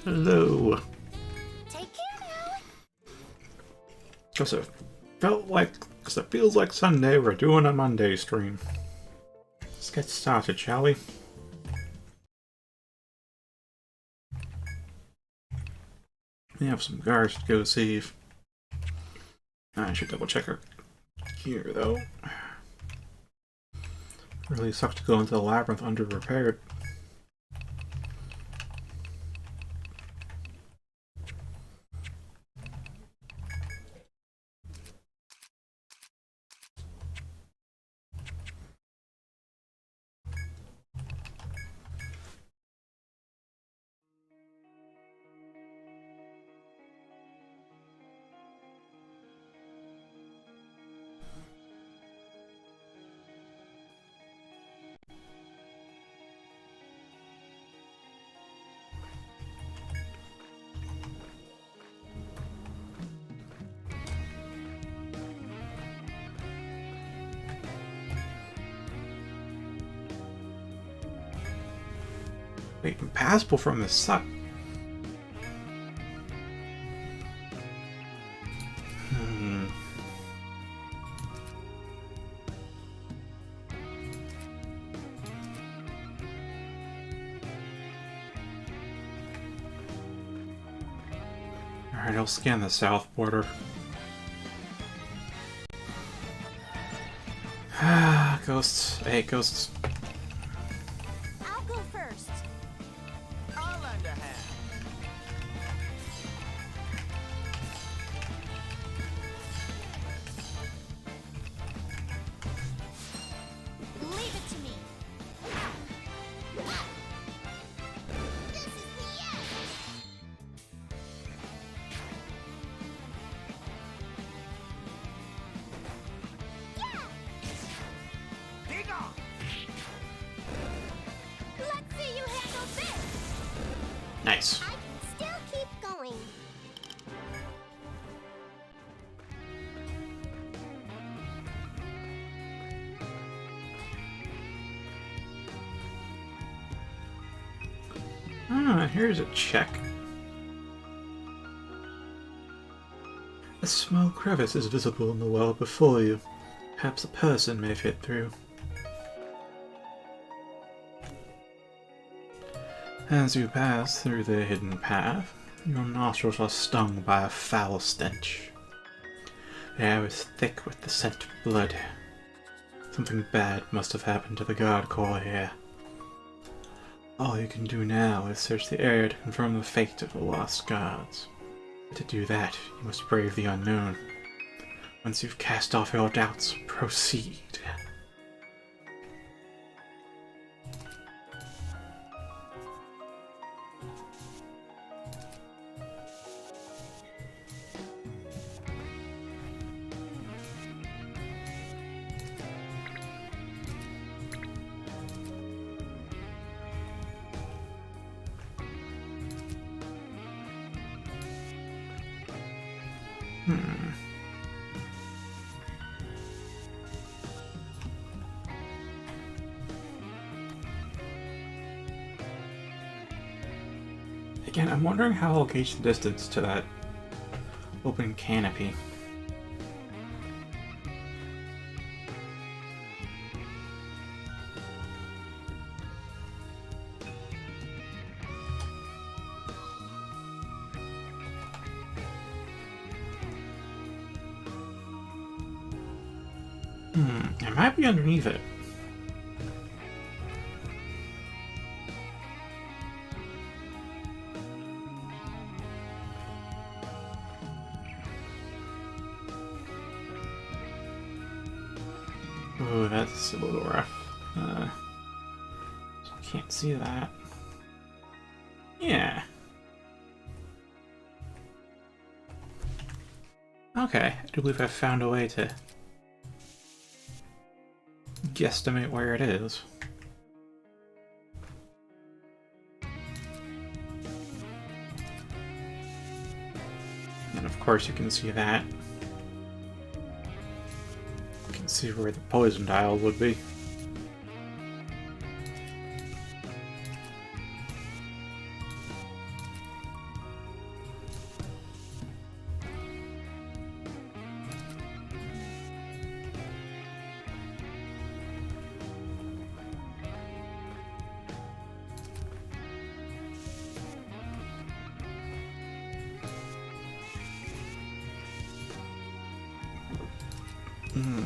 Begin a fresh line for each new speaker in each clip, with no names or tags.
Hello.
Take care now.
Cause it feels like Sunday, we're doing a Monday stream. Let's get started, shall we? We have some guards to go save. I should double check our gear though. Really sucks to go into the labyrinth under repaired. Wait, impassable from the sun. Alright, I'll scan the south border. Ah, ghosts. I hate ghosts.
I'll go first.
I'll lend a hand.
Leave it to me. This is the end.
Dig on.
Let's see you handle this.
Nice.
I can still keep going.
Ah, here's a check. A small crevice is visible in the wall before you. Perhaps a person may fit through. As you pass through the hidden path, your nostrils are stung by a foul stench. The air is thick with the scent of blood. Something bad must have happened to the guard corps here. All you can do now is search the area to confirm the fate of the lost guards. To do that, you must brave the unknown. Once you've cast off your doubts, proceed. Again, I'm wondering how I'll gauge the distance to that open canopy. It might be underneath it. Oh, that's a little rough. Can't see that. Yeah. Okay, I do believe I've found a way to guesstimate where it is. And of course you can see that. You can see where the poison dial would be.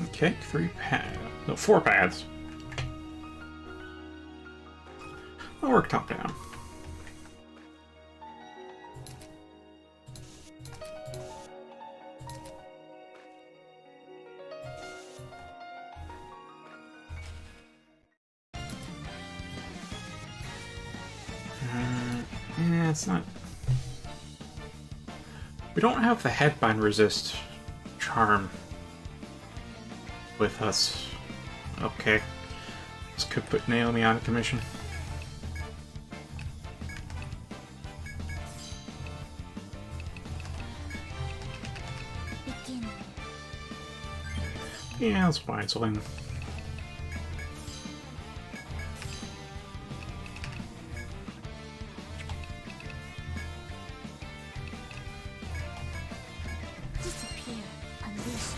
Okay, 3 paths. No, 4 paths. I'll work top down. Yeah, it's not... We don't have the headbind resist charm with us. Okay. This could put Naomi out of commission.
Begin.
Yeah, that's fine, Swing.
Disappear. Unleash.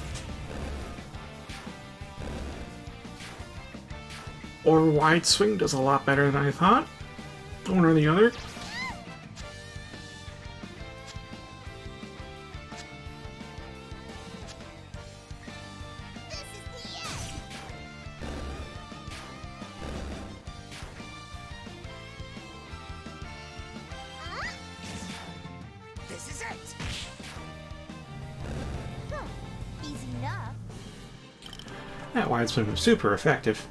Or wide swing does a lot better than I thought. One or the other.
This is the end. Huh?
This is it.
Huh. Easy enough.
That wide swing was super effective.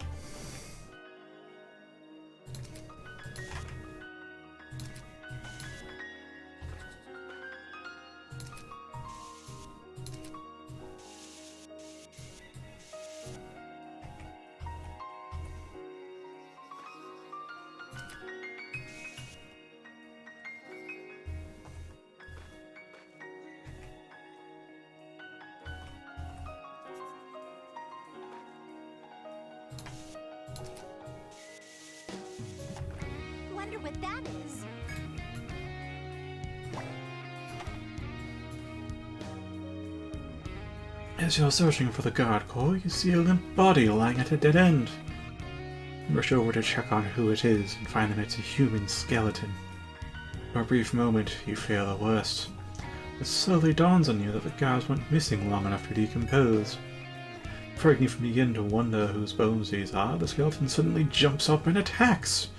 Wonder what that is.
As you're searching for the guard core, you see a limp body lying at a dead end. You rush over to check on who it is and find that it's a human skeleton. For a brief moment, you fear the worst. It slowly dawns on you that the guards went missing long enough to decompose. Before you can even begin to wonder whose bones these are, the skeleton suddenly jumps up and attacks.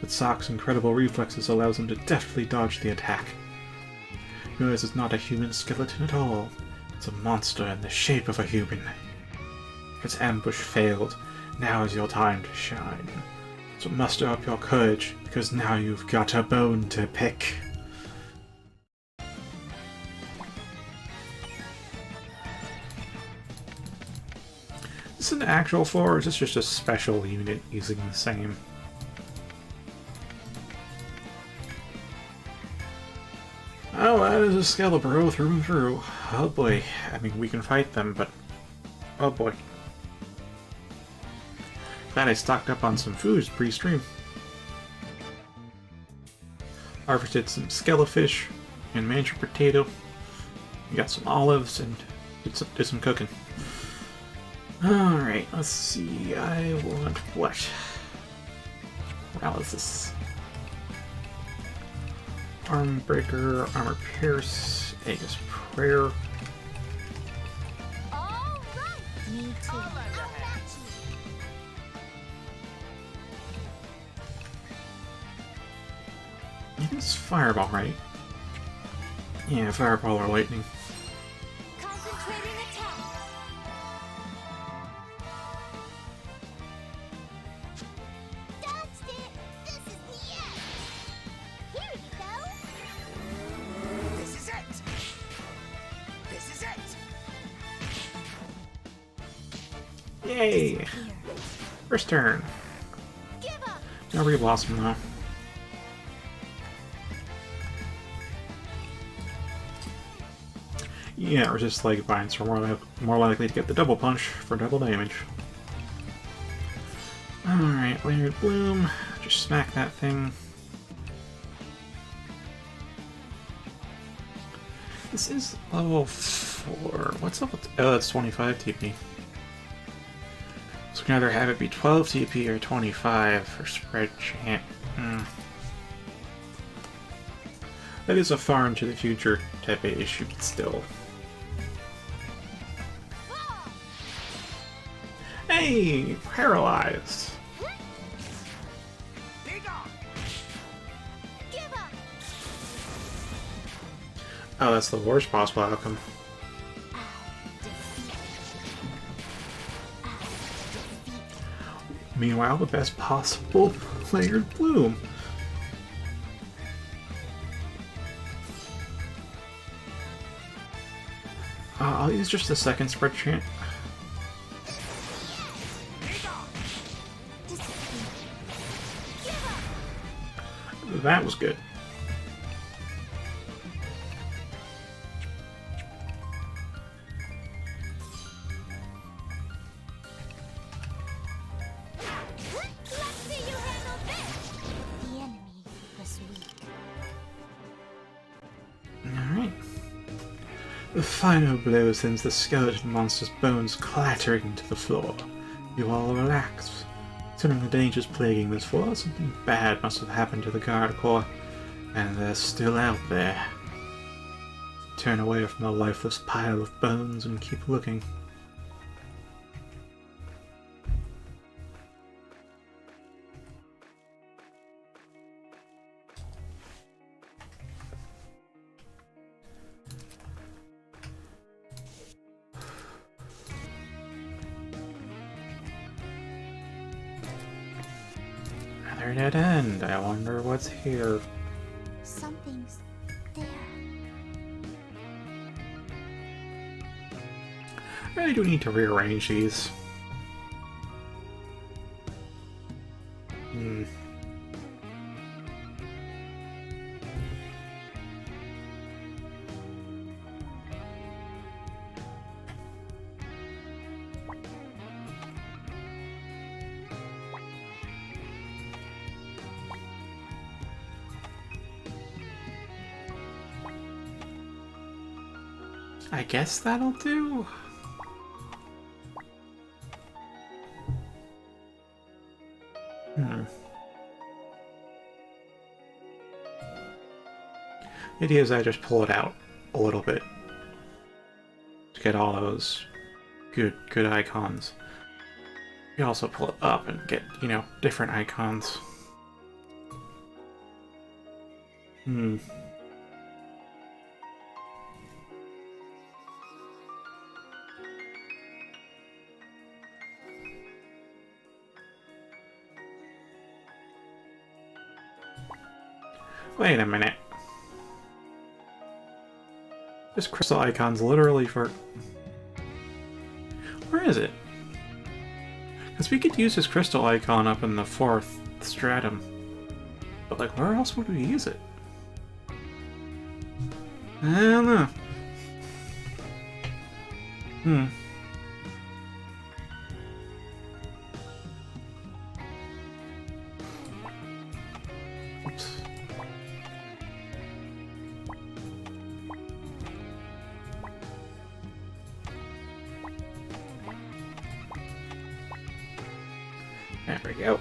But Sock's incredible reflexes allows him to deftly dodge the attack. You realize it's not a human skeleton at all. It's a monster in the shape of a human. Its ambush failed. Now is your time to shine. So muster up your courage, because now you've got a bone to pick. Is this an actual floor, or is this just a special unit using the same? Oh, that is a Skelebro through and through. Oh boy. I mean, we can fight them, but... oh boy. Glad I stocked up on some foods pre-stream. Harvested some skelefish and mantra potato. We got some olives and did some cooking. Alright, let's see. I want what? How is this? Arm breaker, armor pierce, Aegis prayer.
All right. Me too.
I'll lend a
I'll
hand.
match you.
I think it's fireball, right? Yeah, fireball or lightning.
Concentrating attack. Dodged it. This is the end. Here you go.
This is it. This is it.
Yay!
Here.
First turn.
Give up.
No re-blossom though. Yeah, resist leg binds are more likely to get the double punch for double damage. Alright, Layered Bloom. Just smack that thing. This is level 4. What's level? Oh, it's 25 TP. So we can either have it be 12 TP or 25 for spread chant. That is a far into the future type of issue, but still. Hey! Paralyzed!
Be gone.
Give up.
Oh, that's the worst possible outcome. Meanwhile, the best possible layered bloom. I'll use just a second spread chant. That was good.
Let's see you handle this. The enemy was weak.
Alright. The final blow sends the skeleton monster's bones clattering to the floor. You all relax. Considering the dangers plaguing this floor, something bad must have happened to the guard corps, and they're still out there. Turn away from the lifeless pile of bones and keep looking. Another dead end. I wonder what's here.
Something's there.
I really do need to rearrange these. I guess that'll do. The idea is I just pull it out a little bit to get all those good icons. You also pull it up and get, you know, different icons. Wait a minute. This crystal icon's literally for... Where is it? Because we could use this crystal icon up in the 4th stratum. But, like, where else would we use it? I don't know. Oops. There we go.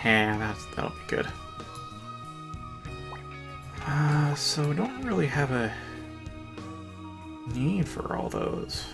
Yeah, that'll be good. So we don't really have a need for all those.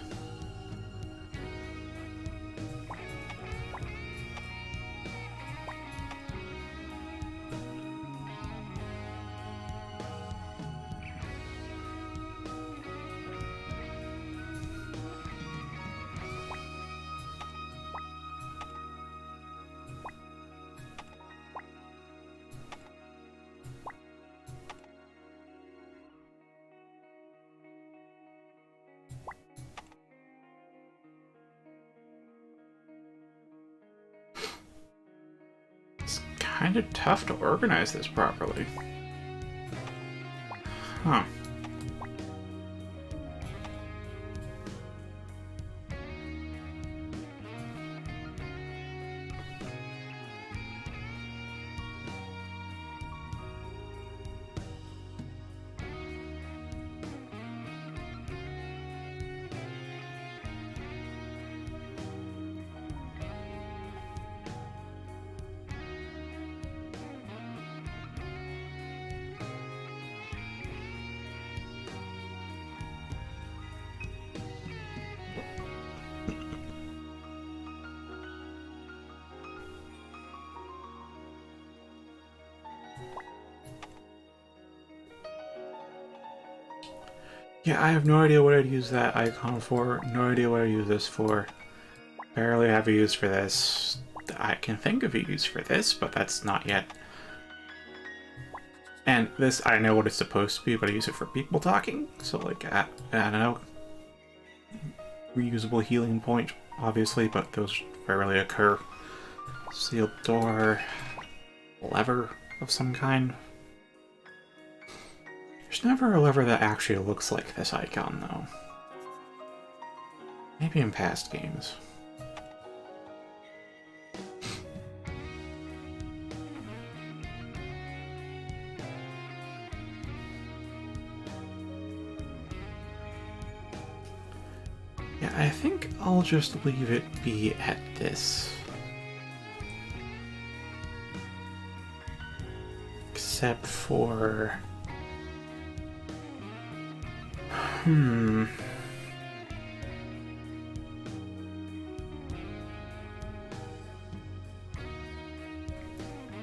Kind of tough to organize this properly. Huh. Yeah, I have no idea what I'd use that icon for. No idea what I'd use this for. Barely have a use for this. I can think of a use for this, but that's not yet. And this, I know what it's supposed to be, but I use it for people talking. So, like, I don't know. Reusable healing point, obviously, but those rarely occur. Sealed door. Lever of some kind. There's never a lever that actually looks like this icon, though. Maybe in past games. Yeah, I think I'll just leave it be at this. Except for...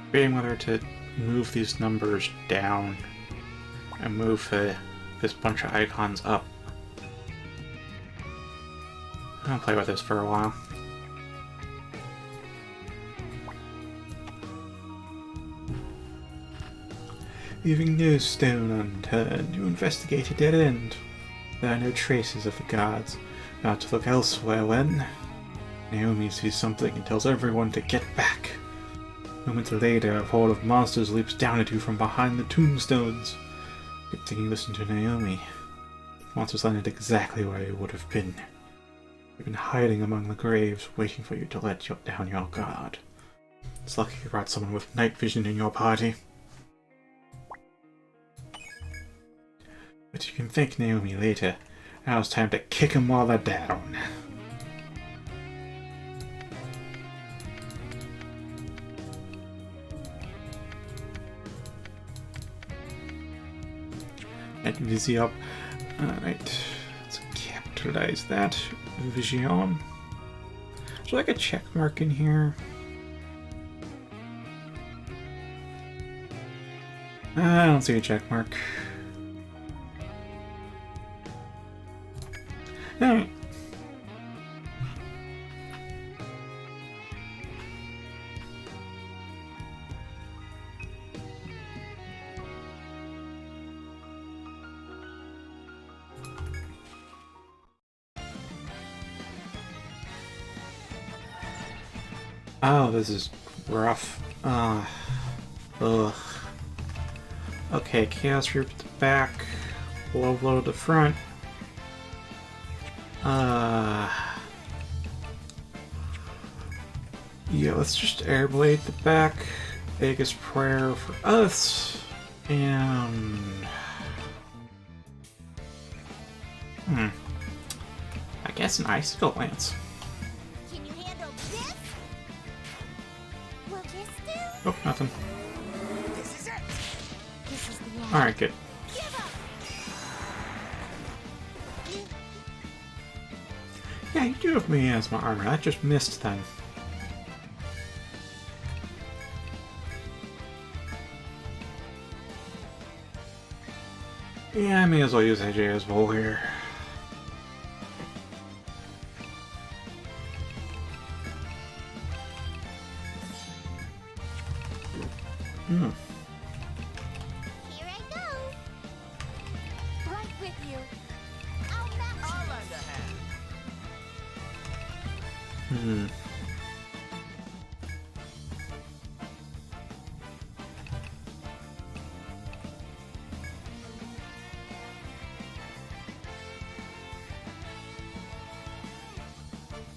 Debating whether to move these numbers down and move this bunch of icons up. I'm gonna play with this for a while. Leaving no stone unturned, you investigate a dead end. There are no traces of the guards. About to look elsewhere when... Naomi sees something and tells everyone to get back. Moments later, a horde of monsters leaps down at you from behind the tombstones. Good thing you listened to Naomi. Monsters landed exactly where you would have been. You've been hiding among the graves, waiting for you to let down your guard. It's lucky you brought someone with night vision in your party. But you can thank Naomi later. Now it's time to kick 'em while they're down. And Visi up. Alright, let's capitalize that. Vision. Is there like a check mark in here? I don't see a check mark. Alright. Oh, this is rough. Ugh. Okay, Chaos Root at the back, Blow Blow at the front. Yeah, let's just Airblade the back. Vegas Prayer for us. And... I guess an Icicle Lance.
Can you handle this? Will this do?
Oh, nothing.
This is it.
This is the end.
Alright, good.
Give up!
Yeah, you do have miasma armor. That just missed then. Yeah, I may as well use AJ as well here.
Here I go. Right with you. I'll match
I'll lend a hand.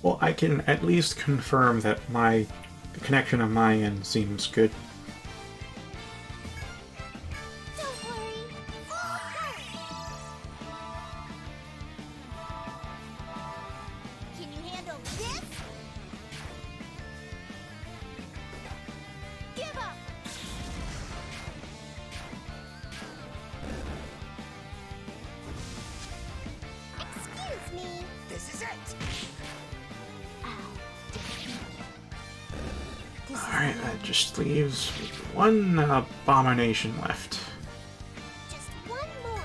Well, I can at least confirm that the connection on my end seems good.
Don't worry. Can you handle this? Give up! Excuse me.
This is it.
Alright, that just leaves one abomination left.
Just one more.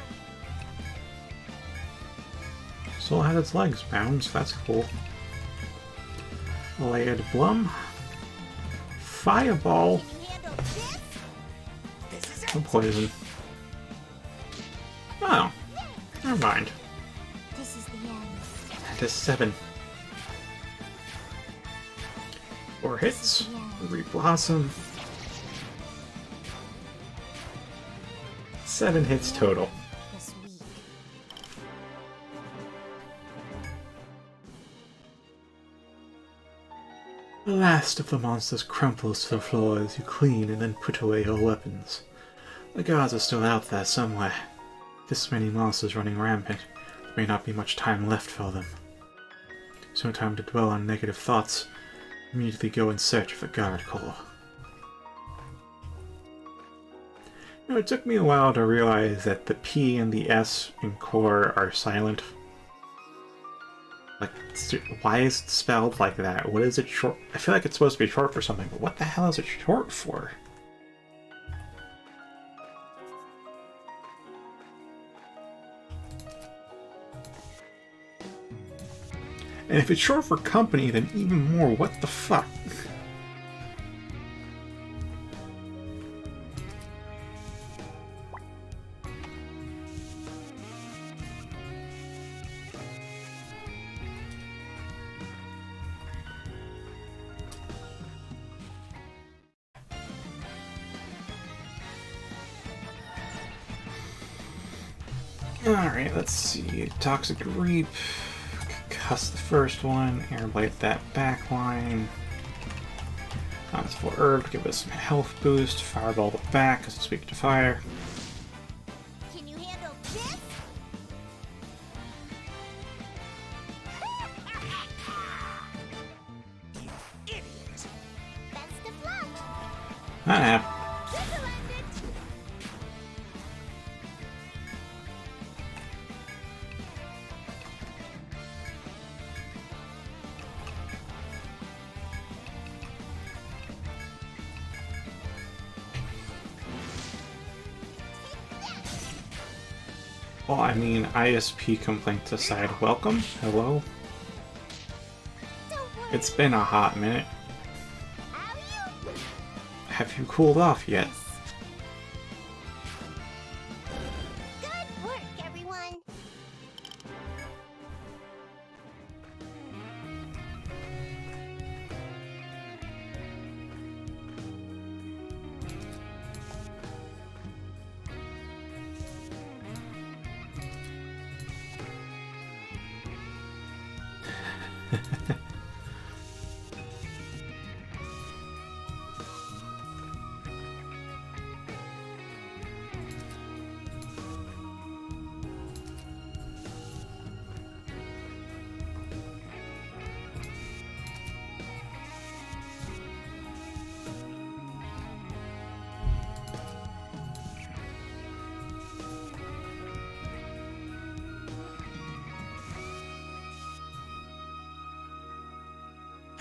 Still has its legs bound, so that's cool. Layered Blum. Fireball.
Can you handle this?
This is it.
No poison. Oh, never mind.
This is the end.
That is 7. 4 hits. Reblossom. 7 hits total.
This week.
The last of the monsters crumples to the floor as you clean and then put away your weapons. The guards are still out there somewhere. This many monsters running rampant, there may not be much time left for them. So no time to dwell on negative thoughts. Immediately go in search of the guard corps. You know, it took me a while to realize that the P and the S in core are silent. Like, why is it spelled like that? What is it short? I feel like it's supposed to be short for something, but what the hell is it short for? And if it's short for company, then even more, what the fuck? Alright, let's see. Toxic Reap. Concuss the first one. Airblade that back line. That's for Herb, give us some health boost. Fireball the back because it's weak to fire.
Can you handle this?
You idiot.
Best of luck.
That happened.
This'll end it.
Well, I mean, ISP complaints aside, welcome. Hello.
Don't worry.
It's been a hot minute.
How you?
Have you cooled off yet?
Good work, everyone.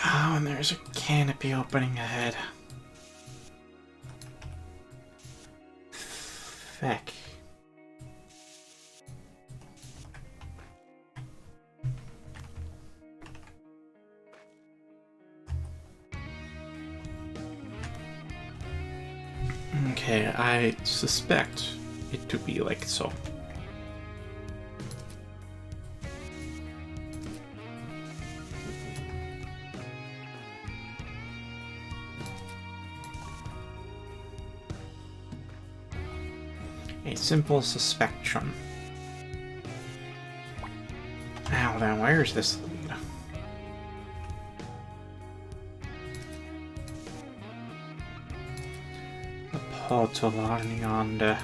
Oh, and there's a canopy opening ahead. Feck. Okay, I suspect it to be like so. A simple suspicion. Now then, where's this lead? The portal on yonder.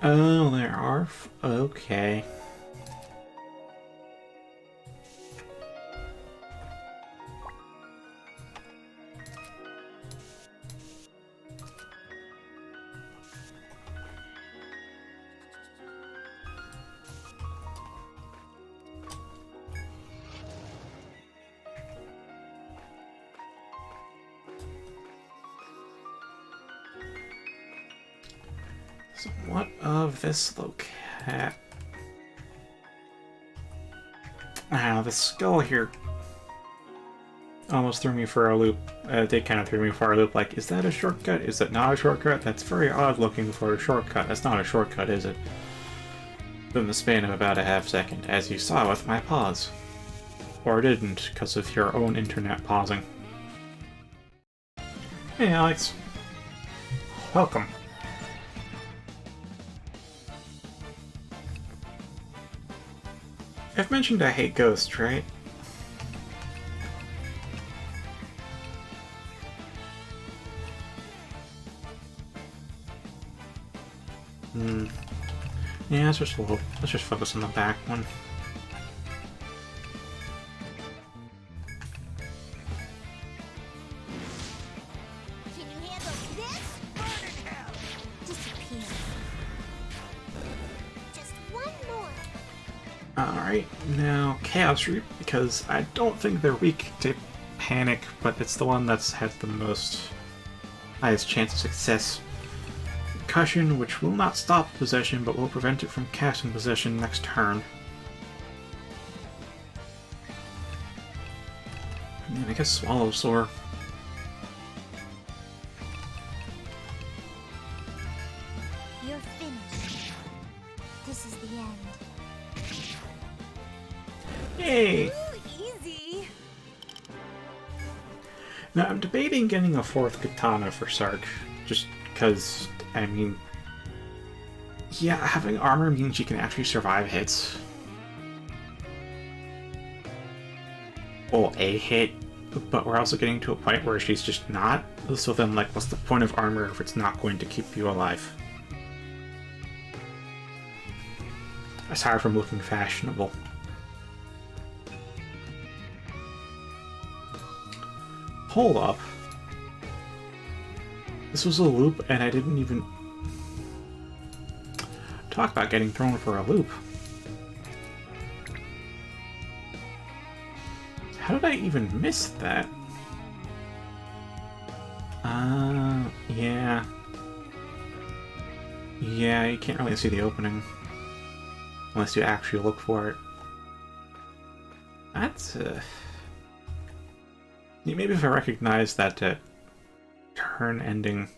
Oh, there are. Okay. So what of this locat? Ah, the skull here almost threw me for a loop. They kind of threw me for a loop, like, is that a shortcut? Is it not a shortcut? That's very odd looking for a shortcut. That's not a shortcut, is it? In the span of about a half second, as you saw with my pause. Or didn't, because of your own internet pausing. Hey Alex. Welcome. I've mentioned I hate ghosts, right? Yeah, let's just focus on the back one.
Can you handle this?
Burn in hell!
Disappear. Just one more.
Alright, now Chaos Root, because I don't think they're weak to Panic, but it's the one that's had the highest chance of success. Concussion, which will not stop possession, but will prevent it from casting possession next turn. And I guess Swallow Sore.
You're finished. This is the end.
Yay!
Ooh, easy.
Now I'm debating getting a 4th katana for Sark, just because, I mean, yeah, having armor means you can actually survive hits. Well, a hit, but we're also getting to a point where she's just not, so then, like, what's the point of armor if it's not going to keep you alive? Aside from looking fashionable. Hold up. This was a loop, and I didn't even talk about getting thrown for a loop. How did I even miss that? Yeah. Yeah, you can't really see the opening. Unless you actually look for it. That's, maybe if I recognize that, turn-ending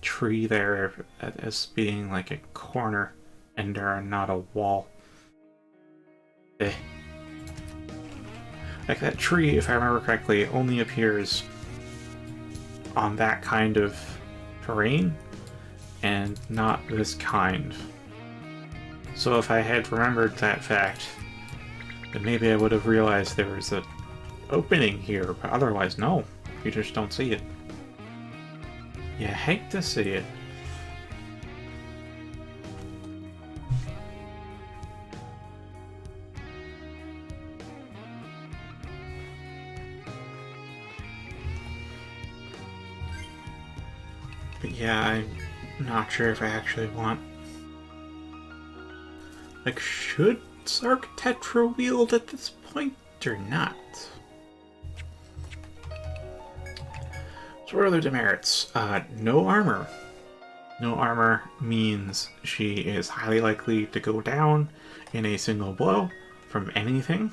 tree there as being like a corner ender and not a wall. Like that tree, if I remember correctly, only appears on that kind of terrain and not this kind. So if I had remembered that fact, then maybe I would have realized there was an opening here, but otherwise no, you just don't see it. You hate to see it. But yeah, I'm not sure if I actually want... Like, should Sark Tetra wield at this point or not? So what are the demerits? No armor. No armor means she is highly likely to go down in a single blow from anything.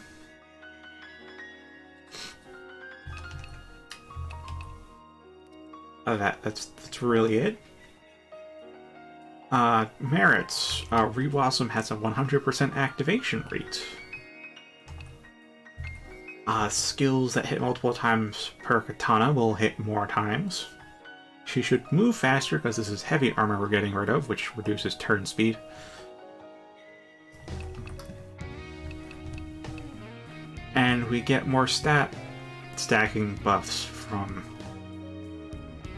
That's really it. Merits. Reblossom has a 100% activation rate. Skills that hit multiple times per katana will hit more times. She should move faster because this is heavy armor we're getting rid of, which reduces turn speed. And we get more stat stacking buffs from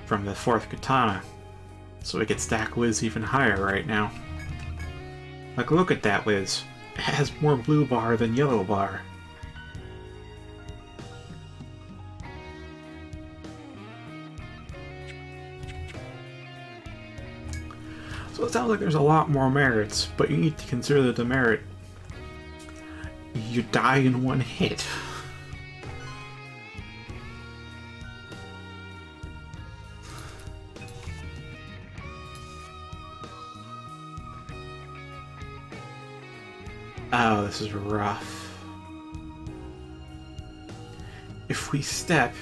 the 4th katana. So we get stack Wiz even higher right now. Like, look at that Wiz. It has more blue bar than yellow bar. So it sounds like there's a lot more merits, but you need to consider the demerit. You die in one hit. Oh, this is rough. If we step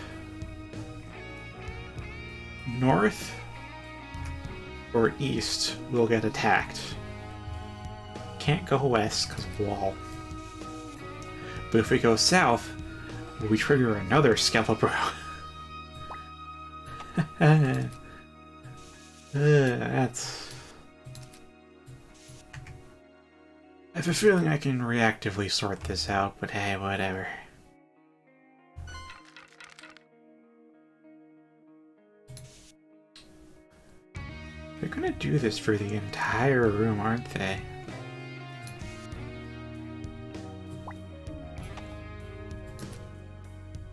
north or east, we'll get attacked. Can't go west because of wall. But if we go south, we trigger another Skelebro. That's... I have a feeling I can reactively sort this out, but hey, whatever. They're gonna do this for the entire room, aren't they?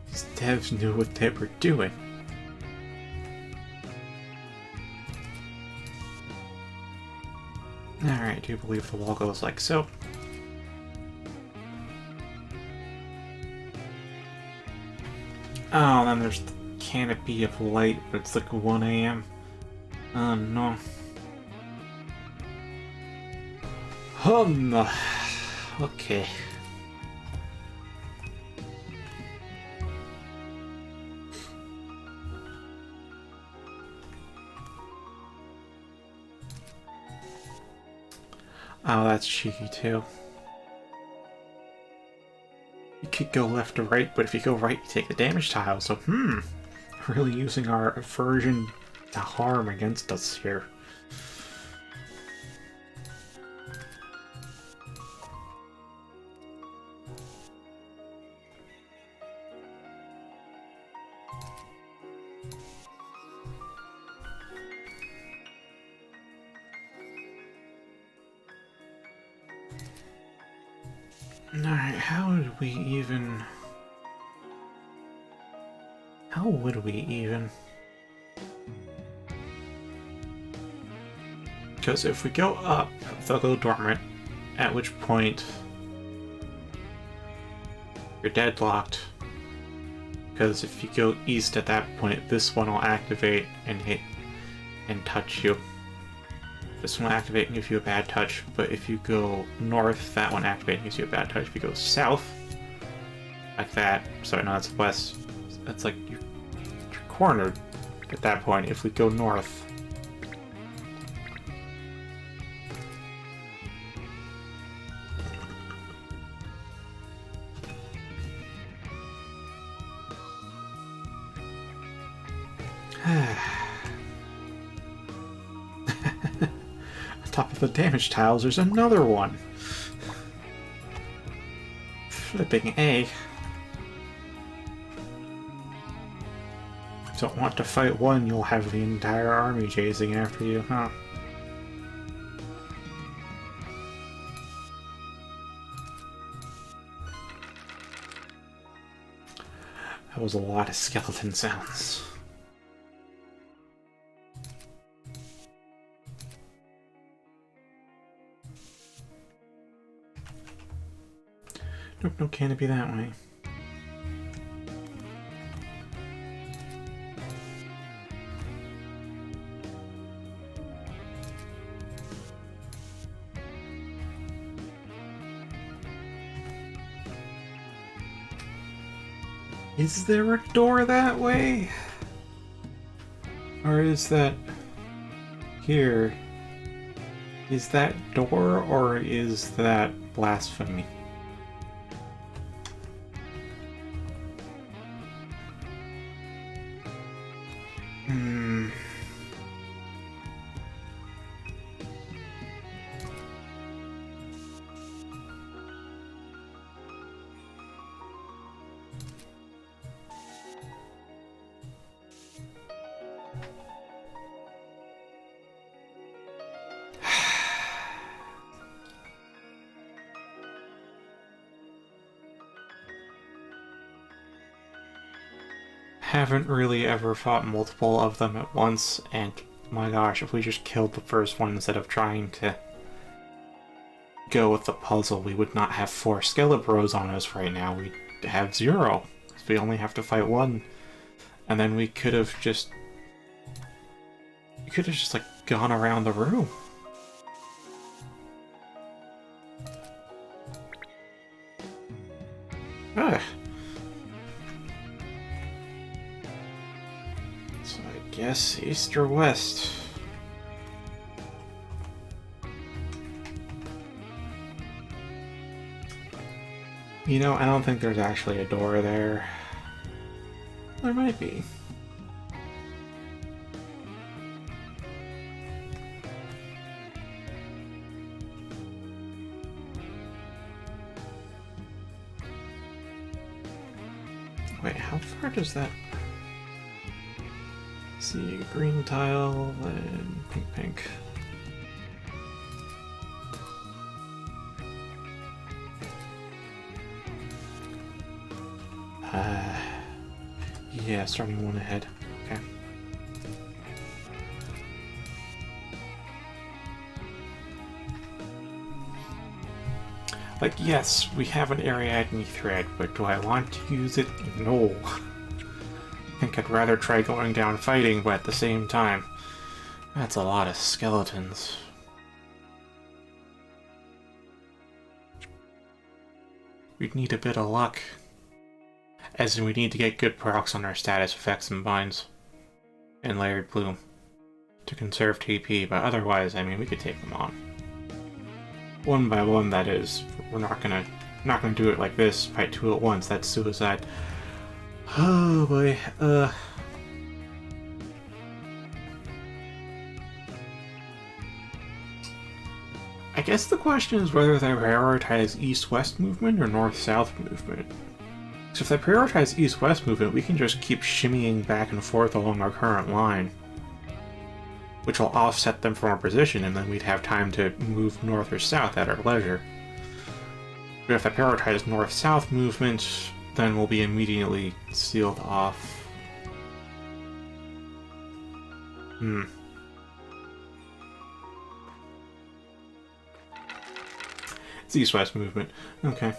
These devs knew what they were doing. Alright, I do believe the wall goes like so. Oh, then there's the canopy of light, but it's like 1 AM. Oh no. Oh no. Okay. Oh, that's cheeky too. You could go left or right, but if you go right, you take the damage tile, so really using our aversion to harm against us here. Alright, how would we even... How would we even... Because if we go up, they'll go dormant, at which point you're deadlocked. Because if you go east at that point, this one will activate and hit and touch you. This one will activate and give you a bad touch, but if you go north, that one activates and gives you a bad touch. If you go south, like that, sorry, no, that's west, that's like you're cornered at that point. If we go north, top of the damage tiles, there's another one. Flipping A. Don't want to fight one, you'll have the entire army chasing after you, huh? That was a lot of skeleton sounds. Nope, no canopy that way. Is there a door that way? Or is that here? Is that door or is that blasphemy? Haven't really ever fought multiple of them at once, and my gosh, if we just killed the first one instead of trying to go with the puzzle, we would not have 4 Skelebros on us right now. We'd have 0. We only have to fight one. And then we could have just... We could have just, like, gone around the room. Ah. So I guess east or west. You know, I don't think there's actually a door there. There might be. Wait, how far does that... See, green tile and pink. Yeah, starting one ahead. Okay. Like, yes, we have an Ariadne thread, but do I want to use it? No. I think I'd rather try going down fighting, but at the same time, that's a lot of skeletons. We'd need a bit of luck. As in, we need to get good procs on our status effects and binds. And layered bloom. To conserve TP, but otherwise, I mean, we could take them on. One by one, that is. We're not gonna do it like this, fight two at once, that's suicide. Oh boy, I guess the question is whether they prioritize east-west movement or north-south movement. So if they prioritize east-west movement, we can just keep shimmying back and forth along our current line, which will offset them from our position, and then we'd have time to move north or south at our leisure. But if they prioritize north-south movement, then we'll be immediately sealed off. It's east-west movement. Okay.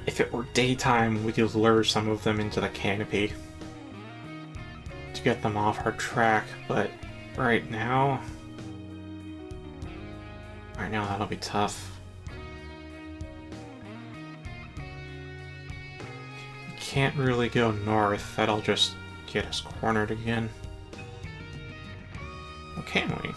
If it were daytime, we could lure some of them into the canopy to get them off our track, but right now that'll be tough. We can't really go north, that'll just get us cornered again. Or can we?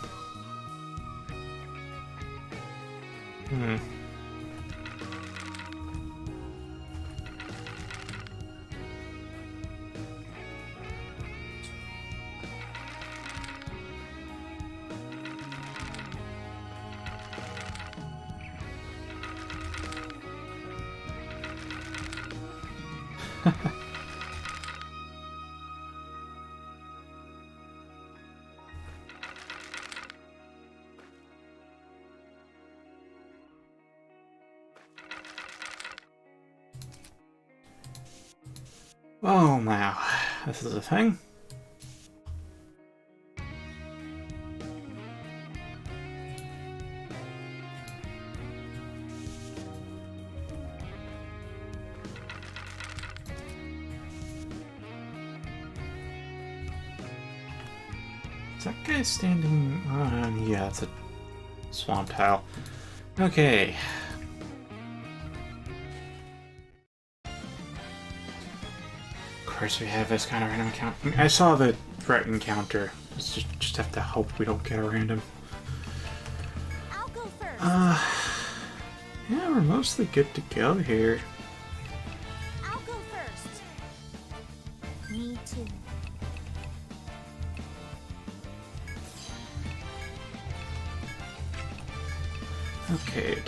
Oh, now, this is a thing. Is that guy standing on? Yeah, it's a swamp tile. Okay. Of course, we have this kind of random encounter. I mean, I saw the threat encounter. Let's just have to hope we don't get a random.
I'll go first.
Yeah, we're mostly good to go here.
I'll go first. Me too.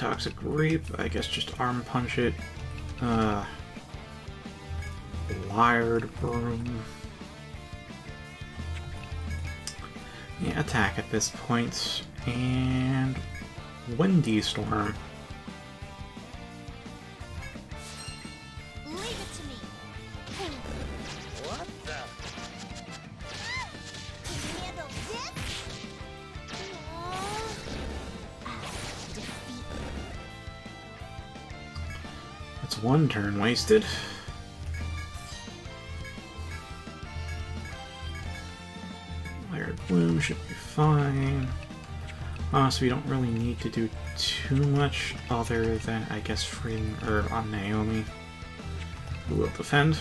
Toxic Reap, I guess just arm punch it. Wired Broom. Yeah, attack at this point. And Windy Storm.
Leave it to me.
What the?
Can you handle this? Oh. Defeat.
That's one turn wasted. Wired Bloom should be fine. Honestly, we don't really need to do too much other than, I guess, freeing her on Naomi, who will defend.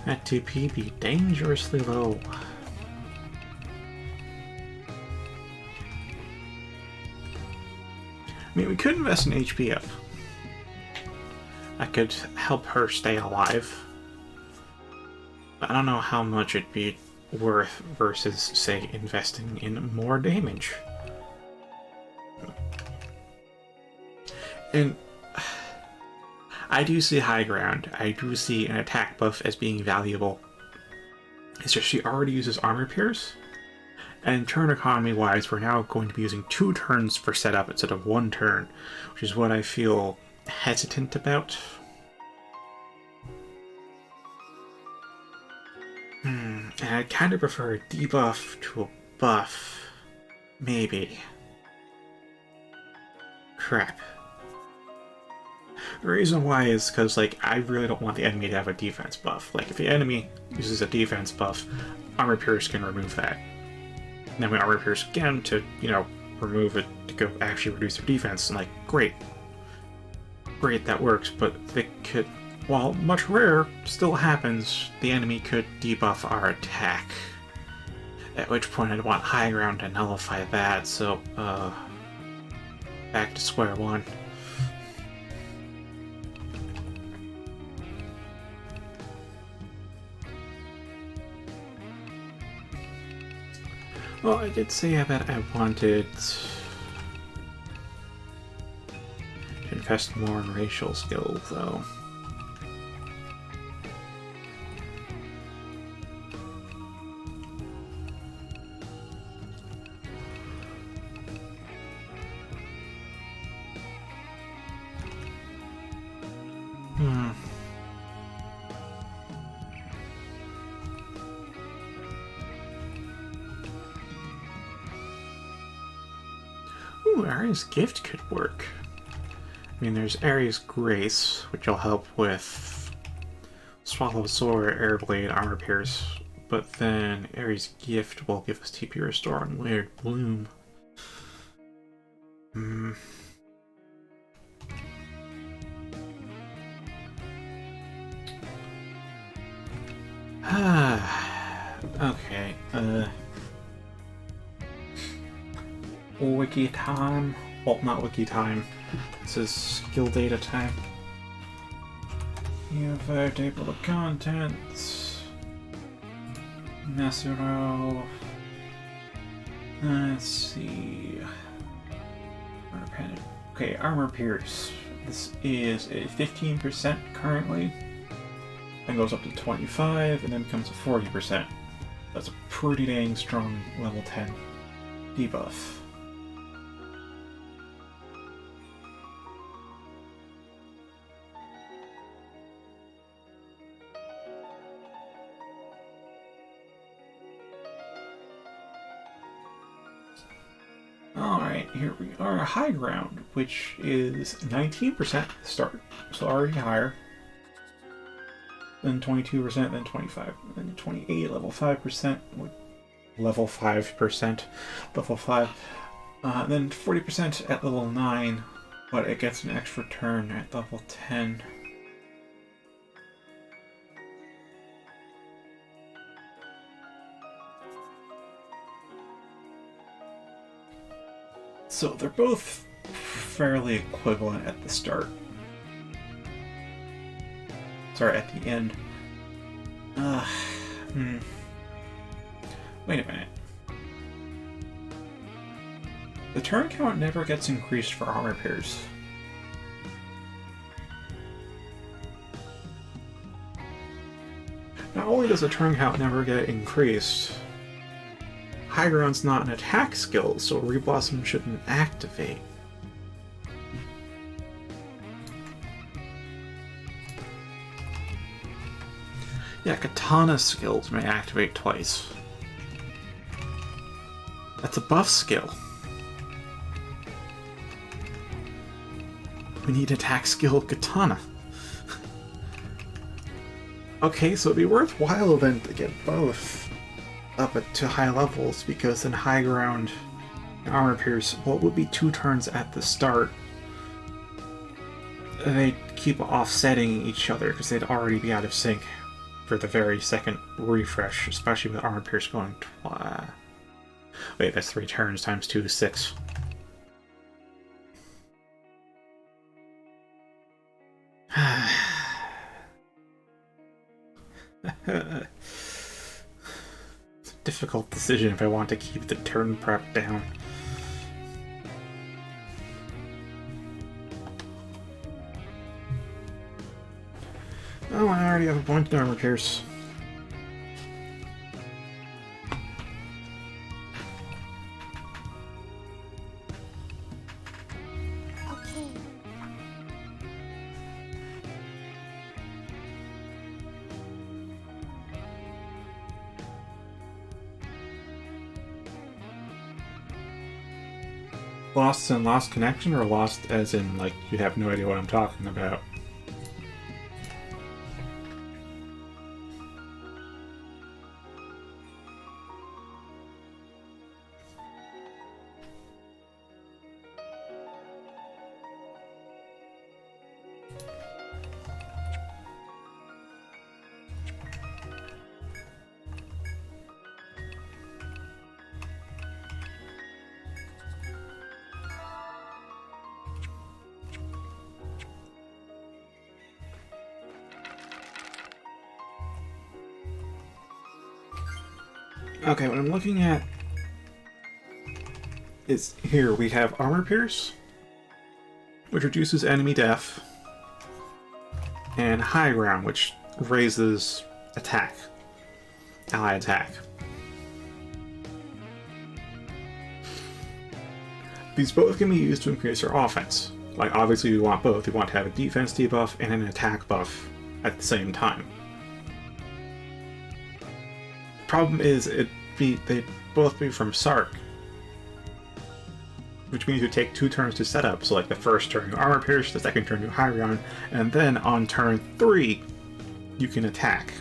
That TP be dangerously low. I mean, we could invest in HPF. That could help her stay alive. But I don't know how much it'd be worth versus, say, investing in more damage. And I do see high ground. I do see an attack buff as being valuable. It's just she already uses armor pierce. And turn economy wise, we're now going to be using 2 turns for setup instead of 1 turn, which is what I feel hesitant about. And I kind of prefer a debuff to a buff. Maybe. Crap. The reason why is because, like, I really don't want the enemy to have a defense buff. Like, if the enemy uses a defense buff, Armor Pierce can remove that. And then we Armor Pierce again to, you know, remove it to go actually reduce their defense. And, like, great. Great, that works, but they could, while much rarer, still happens, the enemy could debuff our attack. At which point I'd want high ground to nullify that, so, back to square one. Well, I did say that I wanted to invest more in racial skills, though. Ooh, Ari's Gift could work. I mean, there's Ari's Grace, which will help with Swallow Sword, Airblade, Armor Pierce, but then Ari's Gift will give us TP Restore and Weird Bloom. Okay, wiki time. Well, not wiki time. This is skill data time. You have a table of contents. Mesero. Let's see. Okay, Armor Pierce. This is a 15% currently. Then goes up to 25 and then becomes a 40%. That's a pretty dang strong level 10 debuff. Alright, here we are, high ground, which is 19% at the start, so already higher. Then 22%, then 25, then 28, level 5%, level 5%, level 5, then 40% at level 9, but it gets an extra turn at level 10. So they're both fairly equivalent at the start. Sorry, at the end. Wait a minute. The turn count never gets increased for armor pierce. Not only does the turn count never get increased, High Ground's not an attack skill, so Reblossom shouldn't activate. Yeah, Katana skills may activate twice. That's a buff skill. We need attack skill Katana. Okay, so it'd be worthwhile then to get both up to high levels, because in High Ground and Armor Pierce, what would be 2 turns at the start, they keep offsetting each other because they'd already be out of sync for the very second refresh, especially with Armor Pierce going twice. Wait, that's 3 turns times 2 is 6. It's a difficult decision if I want to keep the turn prep down. Oh, I already have a bunch of armor pierce.
Okay.
Lost and lost connection, or lost as in, like, you have no idea what I'm talking about? Okay, what I'm looking at is here we have Armor Pierce, which reduces enemy death, and High Ground, which raises attack, ally attack. These both can be used to increase our offense. Like, obviously we want both. We want to have a defense debuff and an attack buff at the same time. Problem is, they both be from Sark, which means you take 2 turns to set up. So, like, the first turn you Armor Pierce, the second turn you High Ground, and then on turn 3 you can attack.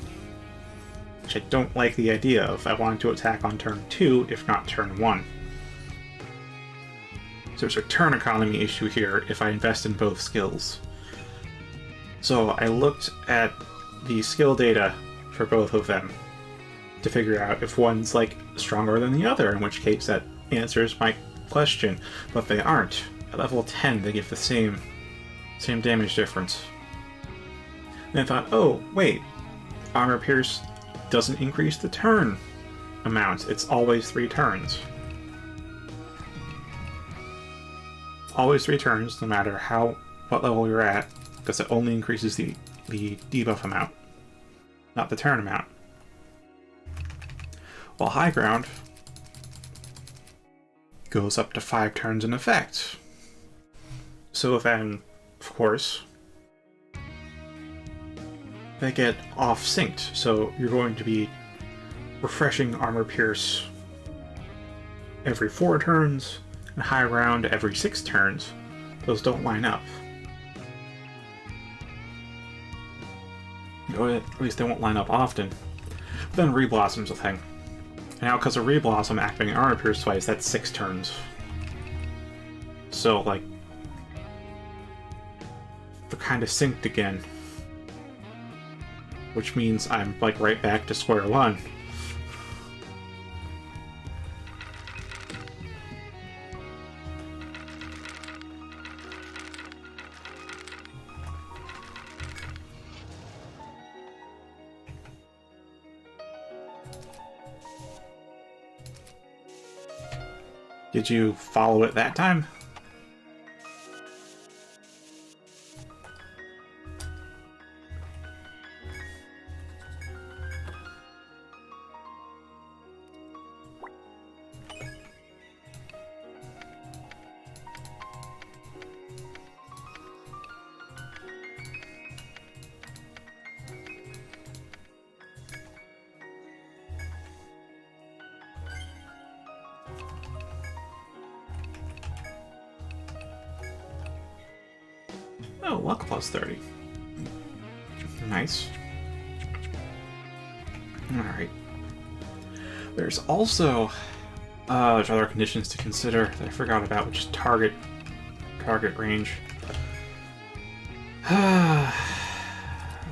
Which I don't like the idea of. I wanted to attack on turn 2, if not turn 1. So there's a turn economy issue here if I invest in both skills. So I looked at the skill data for both of them to figure out if one's, like, stronger than the other, in which case that answers my question, but they aren't. At level 10 they give the same damage difference. And I thought, oh wait, Armor Pierce doesn't increase the turn amount, it's always 3 turns. Always 3 turns, no matter what level you're at, because it only increases the debuff amount, not the turn amount. While High Ground goes up to 5 turns in effect. So then, of course, they get off-synced, so you're going to be refreshing Armor Pierce every 4 turns, and High Ground every 6 turns. Those don't line up. Or at least they won't line up often. But then Reblossom's a thing. Now, because of Reblossom activating Armor Pierce twice, that's 6 turns. So, like, they're kind of synced again. Which means I'm, like, right back to square one. Did you follow it that time? Oh, luck plus 30. Nice. Alright. There's also there's other conditions to consider that I forgot about, which is target range.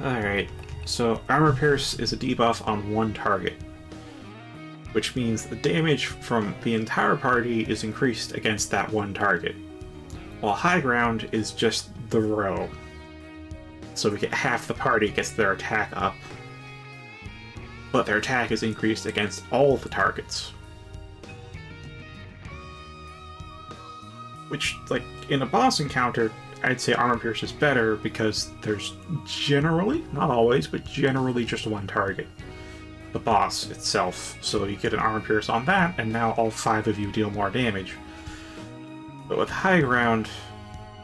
Alright, so Armor Pierce is a debuff on one target, which means the damage from the entire party is increased against that one target, while High Ground is just the row. So we get half the party gets their attack up, but their attack is increased against all the targets. Which, like, in a boss encounter, I'd say Armor Pierce is better because there's generally, not always, but generally just one target. The boss itself. So you get an Armor Pierce on that, and now all 5 of you deal more damage. But with High Ground,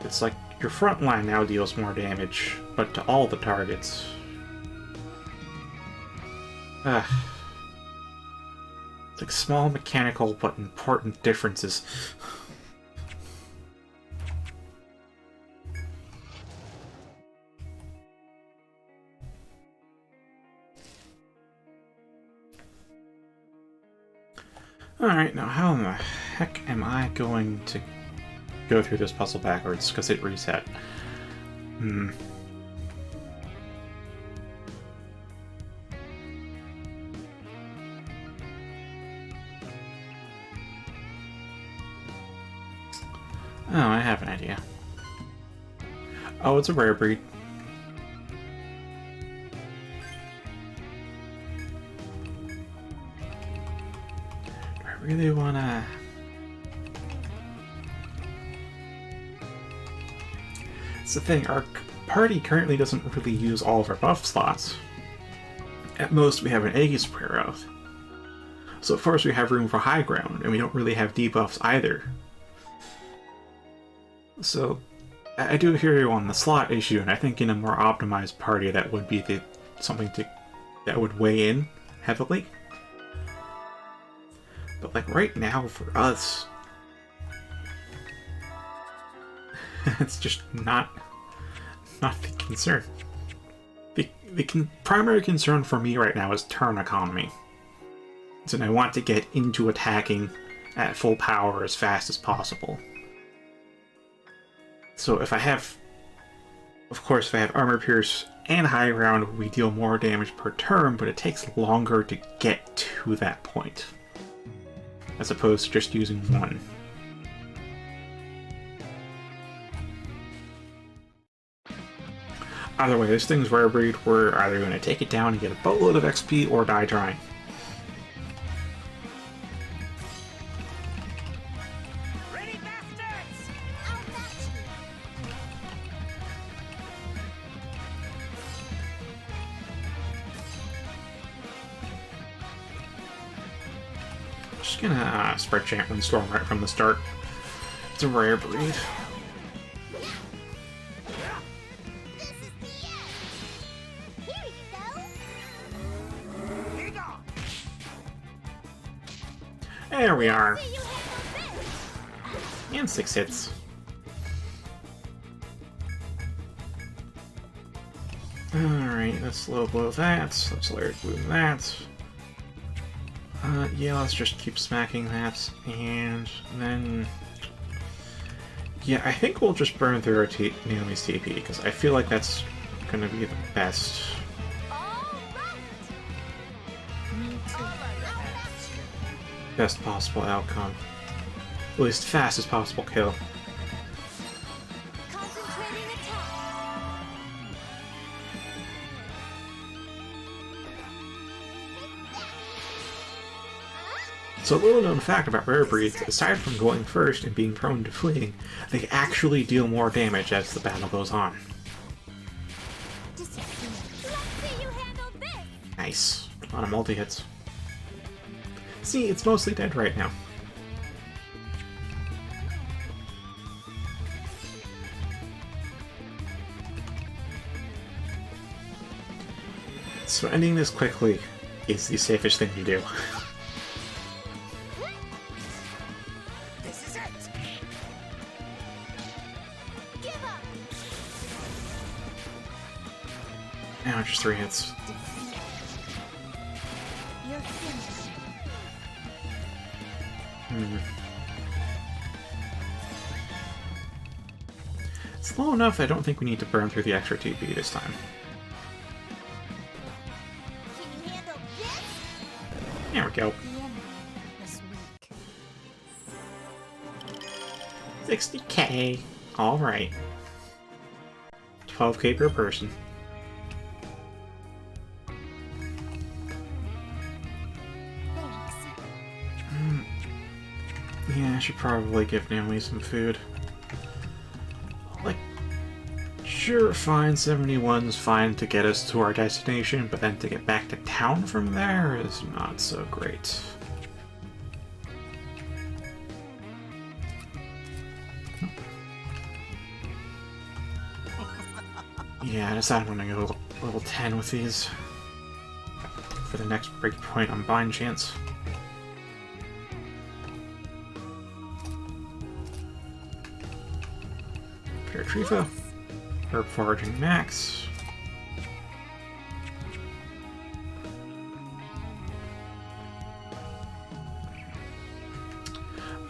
it's like your front line now deals more damage, but to all the targets. It's like small mechanical but important differences. Alright, now how in the heck am I going to go through this puzzle backwards? Because it reset. Oh, I have an idea. Oh, it's a rare breed. Do I really wanna... It's the thing, our party currently doesn't really use all of our buff slots. At most, we have an Aegis Prayer Oath. So of course we have room for High Ground, and we don't really have debuffs either. So, I do hear you on the slot issue, and I think in a more optimized party that would be something that would weigh in heavily. But like right now for us, it's just not the concern. The primary concern for me right now is turn economy. So I want to get into attacking at full power as fast as possible. So if I have, of course, if I have Armor Pierce and High Ground, we deal more damage per turn, but it takes longer to get to that point, as opposed to just using one. Either way, this thing's rare breed, we're either going to take it down and get a boatload of XP or die trying.
Ready, bastards!
Just gonna spread Chant Windstorm right from the start. It's a rare breed. There we are. And 6 hits. Alright, let's low blow that. Let's layered bloom that. Yeah, let's just keep smacking that. And then... yeah, I think we'll just burn through our Naomi's TP, because I feel like that's gonna be the best. Best possible outcome. At least fastest possible kill.
Concentrating attack.
So a little known fact about rare breeds, aside from going first and being prone to fleeing, they actually deal more damage as the battle goes on.
Let's see you handle this.
Nice. A lot of multi-hits. See, it's mostly dead right now. So ending this quickly is the safest thing to do.
This is it.
Give up.
Now just 3 hits.
You're finished.
It's low enough I don't think we need to burn through the extra TP this time.
Can you handle this?
There we go.
The enemy is weak.
60k. Alright. 12k per person.
Thanks.
Yeah, I should probably give Naomi some food. Like, sure, fine, 71's fine to get us to our destination, but then to get back to town from there is not so great. Yeah, I decided I'm gonna go level 10 with these for the next breakpoint on Bind Chance. Paratrifa, Herb Foraging Max.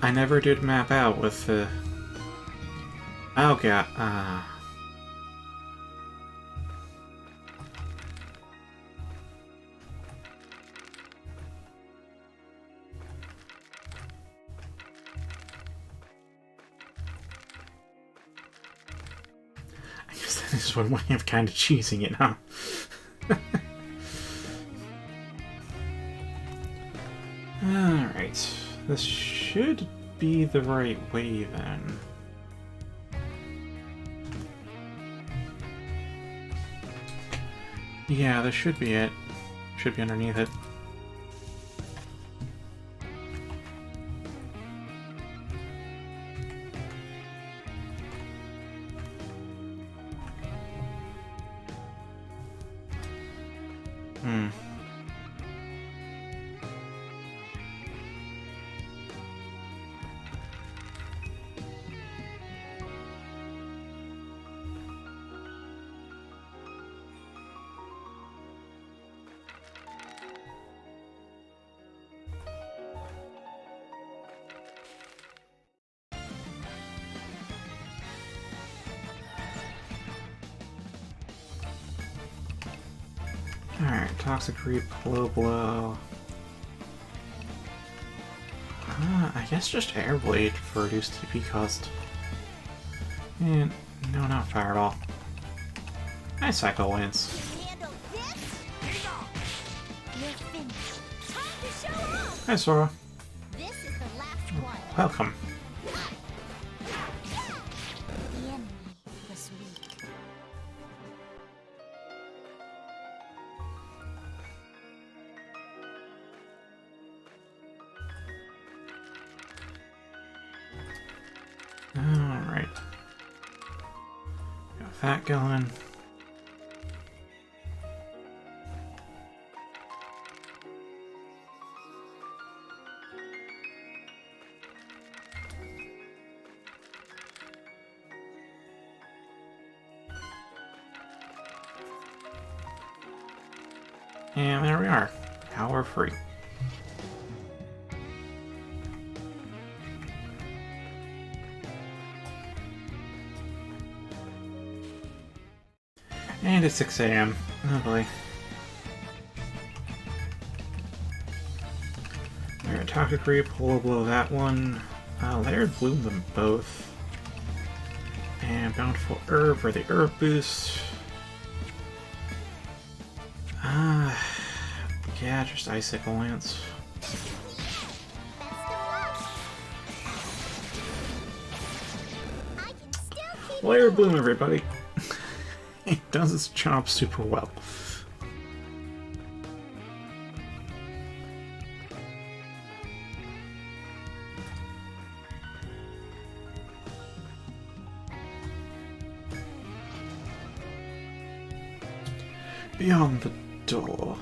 I never did map out with the... Oh god, I guess that is one way of kind of cheesing it, huh? Alright, this should be the right way then. Yeah, this should be it. Should be underneath it. Alright, Toxic Reap, Low Blow. I guess just Air Blade for reduced TP cost. And no, not Fireball. Nice Psycho Lance.
Can you handle this? You're finished. Time to show off.
Hi, Sora.
This is the last one.
Welcome.
The enemy was weak.
Alright. Got that going. And there we are. Now we're free. And it's 6 AM. Oh boy. Alright, Toxic Reap, Holo Blow that one. Layered Bloom them both. And Bountiful Herb for the herb boost. Yeah, just Icicle Lance. Flare Bloom, everybody! He does his job super well. Beyond the door,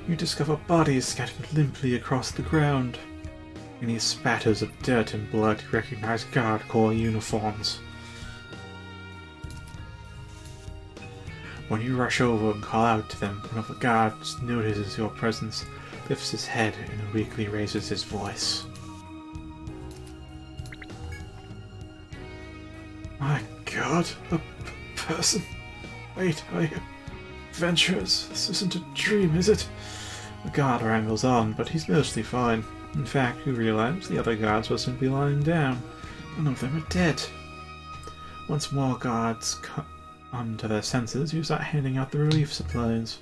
you discover bodies scattered limply across the ground. In these spatters of dirt and blood, you recognize Guard Corps uniforms. When you rush over and call out to them, one of the guards notices your presence, lifts his head, and weakly raises his voice. My God, a person? Wait, are you adventurers? This isn't a dream, is it? The guard wrangles on, but he's mostly fine. In fact, you realize the other guards will simply lying down. None of them are dead. Once more guards come to their senses, you start handing out the relief supplies.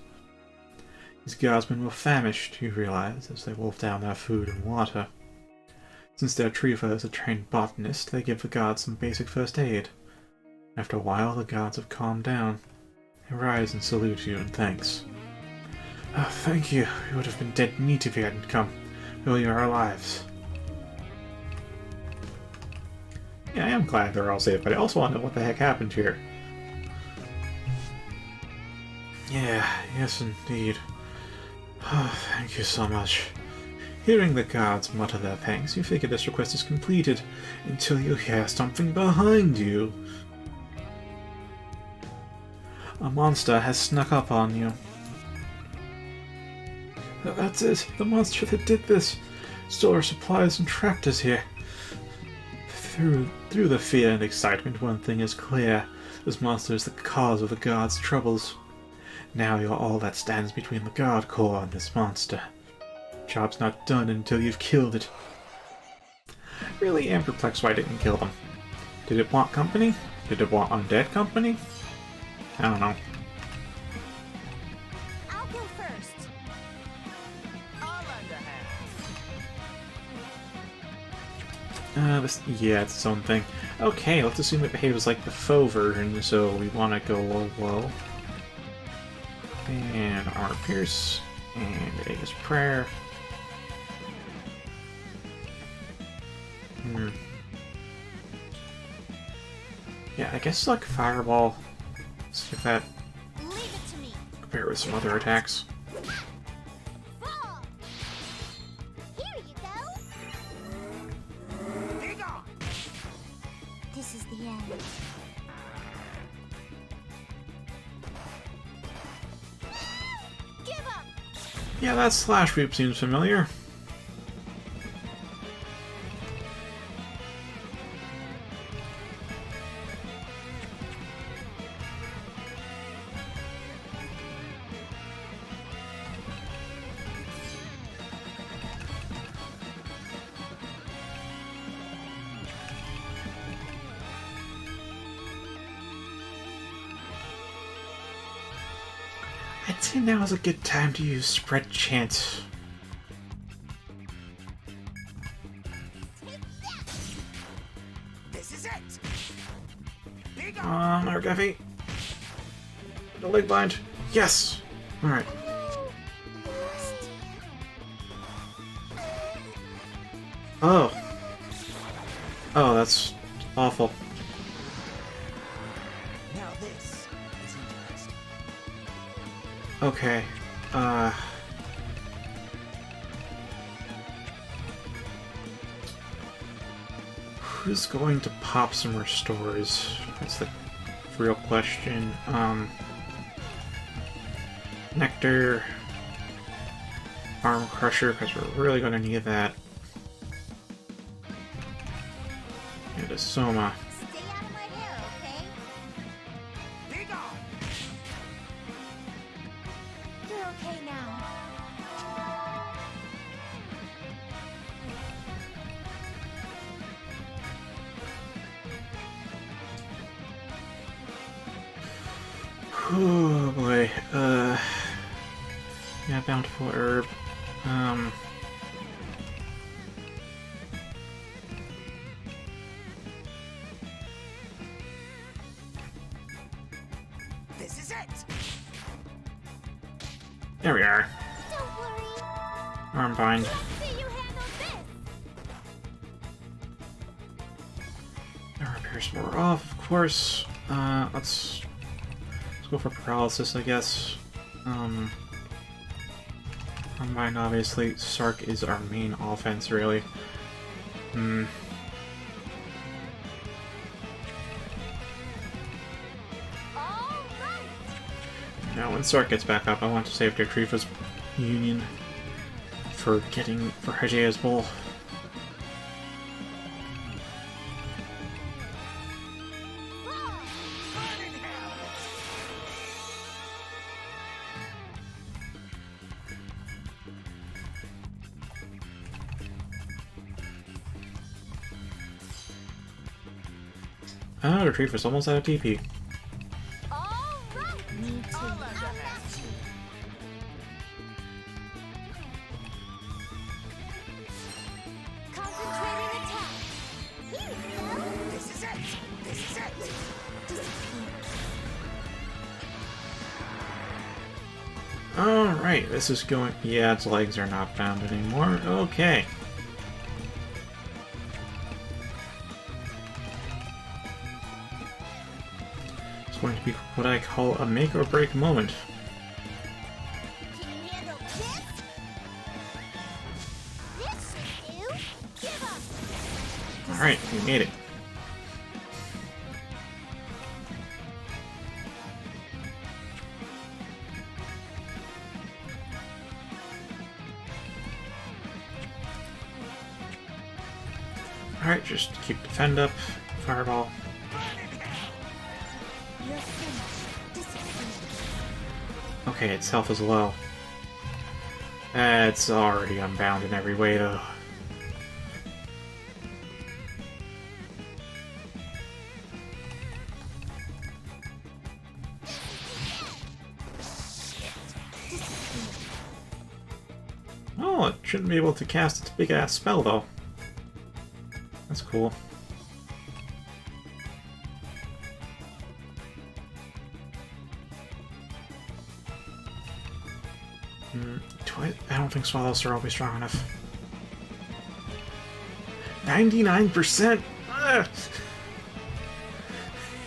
These guardsmen were famished, you realize, as they wolf down their food and water. Since their Trifa is a trained botanist, they give the guards some basic first aid. After a while, the guards have calmed down. They rise and salute you in thanks. Oh, thank you. We would have been dead meat if you hadn't come. Really our lives. Yeah, I am glad they're all safe, but I also want to know what the heck happened here. Yeah, yes indeed. Oh, thank you so much. Hearing the guards mutter their thanks, you figure this request is completed, until you hear something behind you. A monster has snuck up on you. That's it, the monster that did this. Stole our supplies and trapped us here. Through the fear and excitement, one thing is clear. This monster is the cause of the guards' troubles. Now you're all that stands between the Guard Corps and this monster. Job's not done until you've killed it. Really am perplexed why I didn't kill them. Did it want company? Did it want undead company? I don't know.
I'll go first.
I'll lend a hand.
Yeah, it's its own thing. Okay, let's assume it behaves like the faux version, so we want to go low. And Armor Pierce, and Aegis Prayer. Yeah, I guess like Fireball. See if that
Leave it to me.
compare with some other attacks.
Fall. Here you go.
Dig on!
This is the end. Give up.
Yeah, that slash sweep seems familiar. I'd say now is a good time to use Spread Chant.
This is it! Dig on!
Our Gaffy. The leg bind. Yes! Alright. Oh. Oh, that's awful.
Now this is interesting.
Okay. Who's going to pop some restores? That's the real question. Nectar. Arm Crusher, because we're really going to need that. And a Soma.
Stay out of my hair, okay?
Dig on!
You're okay now.
Oh boy. Yeah, Bountiful Herb. There we are.
Don't worry.
Arm bind.
See you handle this.
Our repairs were off, of course. Let's go for paralysis, I guess. Arm bind, obviously. Sark is our main offense, really.
All right.
Now, when Sark gets back up, I want to save Dertrifa's Union for Hegea's Bowl. Ah, Dertrifa's almost out of TP.
All right. Me too. I'll let you. Concentrating attack. Here we go.
This is it! This is it!
Alright, this is going... Yeah, its legs are not bound anymore. Okay. It's going to be what I call a make or break moment.
Can you handle this? This should do. Give up.
Alright, we made it. Alright, just keep defend up. Fireball.
You're finished. Disappear.
Okay, its health is low. It's already unbound in every way, though. Oh, it shouldn't be able to cast its big-ass spell, though. That's cool. I don't think Swallows are always strong enough. 99%? Ugh.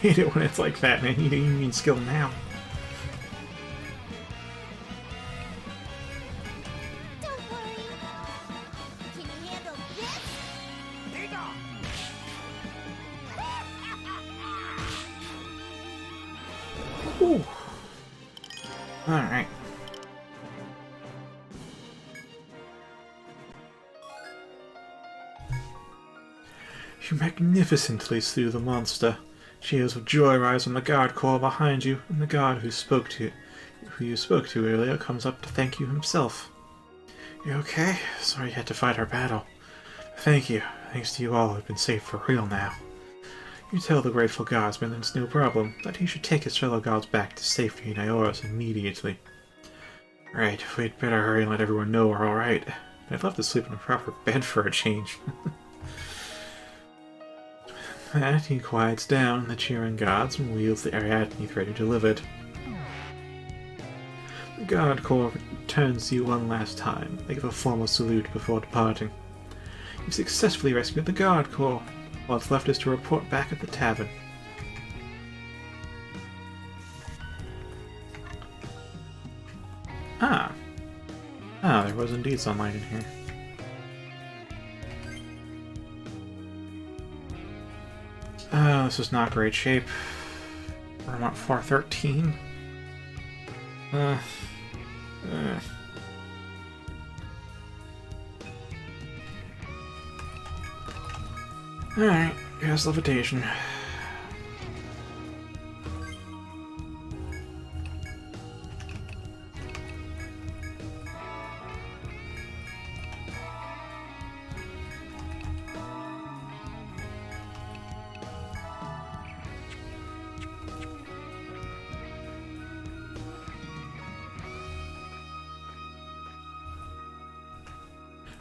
Hate it when it's like that, man. You need skill now.
Don't worry. Can you handle this?
Big on!
Ooh. Alright. You magnificently slew the monster. Cheers of joy rise on the guard corps behind you, and the guard who you spoke to earlier comes up to thank you himself. You okay? Sorry you had to fight our battle. Thank you. Thanks to you all, we've been safe for real now. You tell the grateful guardsman it's no problem, that he should take his fellow guards back to safety in Ioris immediately. Right, we'd better hurry and let everyone know we're alright. I'd love to sleep in a proper bed for a change. That he quiets down the cheering guards and wields the Ariadne ready delivered. The guard corps returns to you one last time. They give a formal salute before departing. You've successfully rescued the guard corps. All that's left is to report back at the tavern. Ah, there was indeed sunlight in here. This is not great shape. I'm at 413. Alright, here's levitation.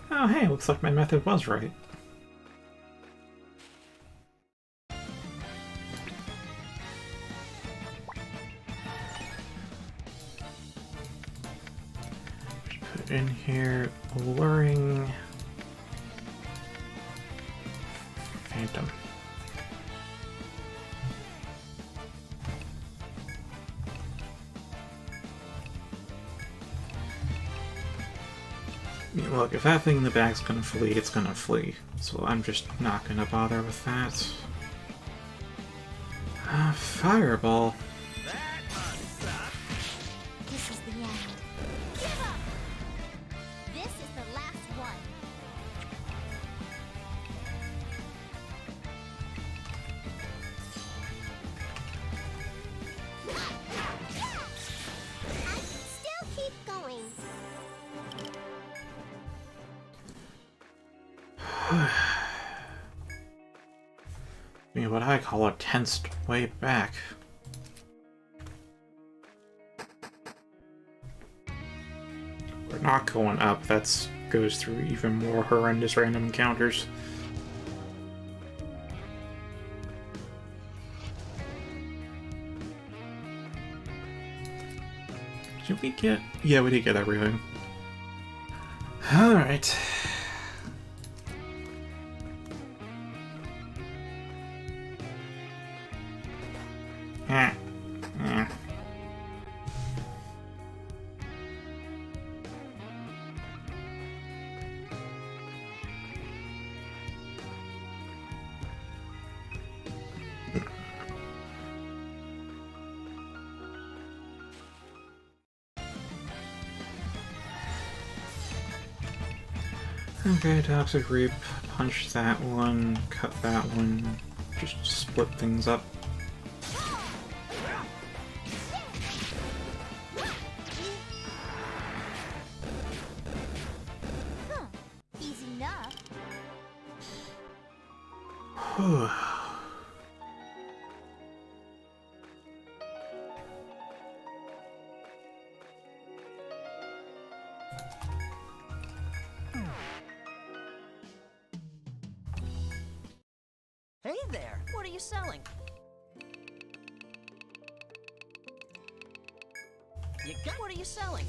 Oh hey, looks like my method was right. in here luring Phantom. I mean, look, if that thing in the back's gonna flee, it's gonna flee. So I'm just not gonna bother with that. Fireball.
This is the end. Give up! This is the last one. I can still keep going.
I mean, what I call a tensed way back. We're not going up. That goes through even more horrendous random encounters. Did we get... Yeah, we did get everything. Alright. Okay, Toxic Reap, punch that one, cut that one, just split things up.
Easy enough.
Whew.
Hey there. What are you selling? What are you selling?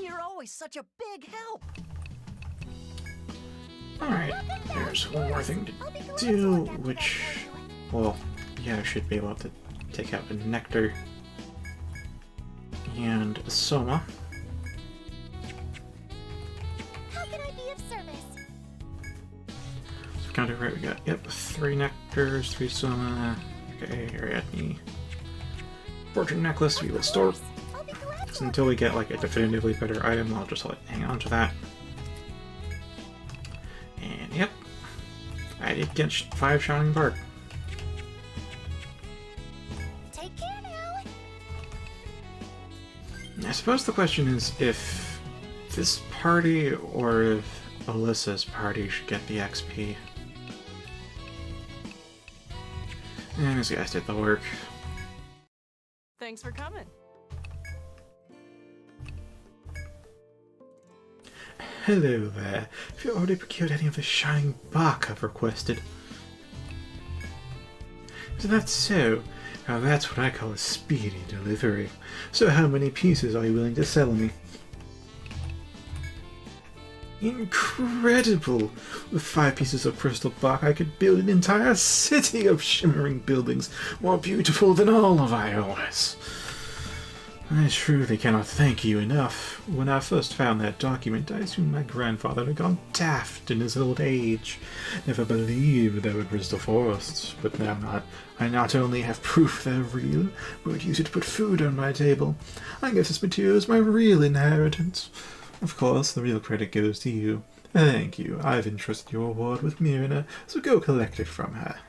You're always such a big help.
Alright, there's one more thing to do, which... Well, yeah, I should be able to take out a Nectar and a Soma.
How can I be of service?
So counter right, we got, yep, 3 Nectars, 3 Soma. Okay, Ariadne. Fortune Necklace, we will store.
I'll be glad
So until we get like a definitively better item, I'll just like hang on to that. And yep, I did get 5 Shining Bark.
Take care now.
I suppose the question is if this party or if Alyssa's party should get the XP. And these guys did the work.
Thanks for coming.
Hello there. Have you already procured any of the shining bark I've requested? Is that so? Now that's what I call a speedy delivery. So how many pieces are you willing to sell me? Incredible! With 5 pieces of crystal bark I could build an entire city of shimmering buildings more beautiful than all of Iowa's. I truly cannot thank you enough. When I first found that document, I assumed my grandfather had gone daft in his old age. Never believed they were crystal forests, but now I not only have proof they're real, but would use it to put food on my table. I guess this material is my real inheritance. Of course, the real credit goes to you. Thank you. I've entrusted your reward with Mirina, so go collect it from her.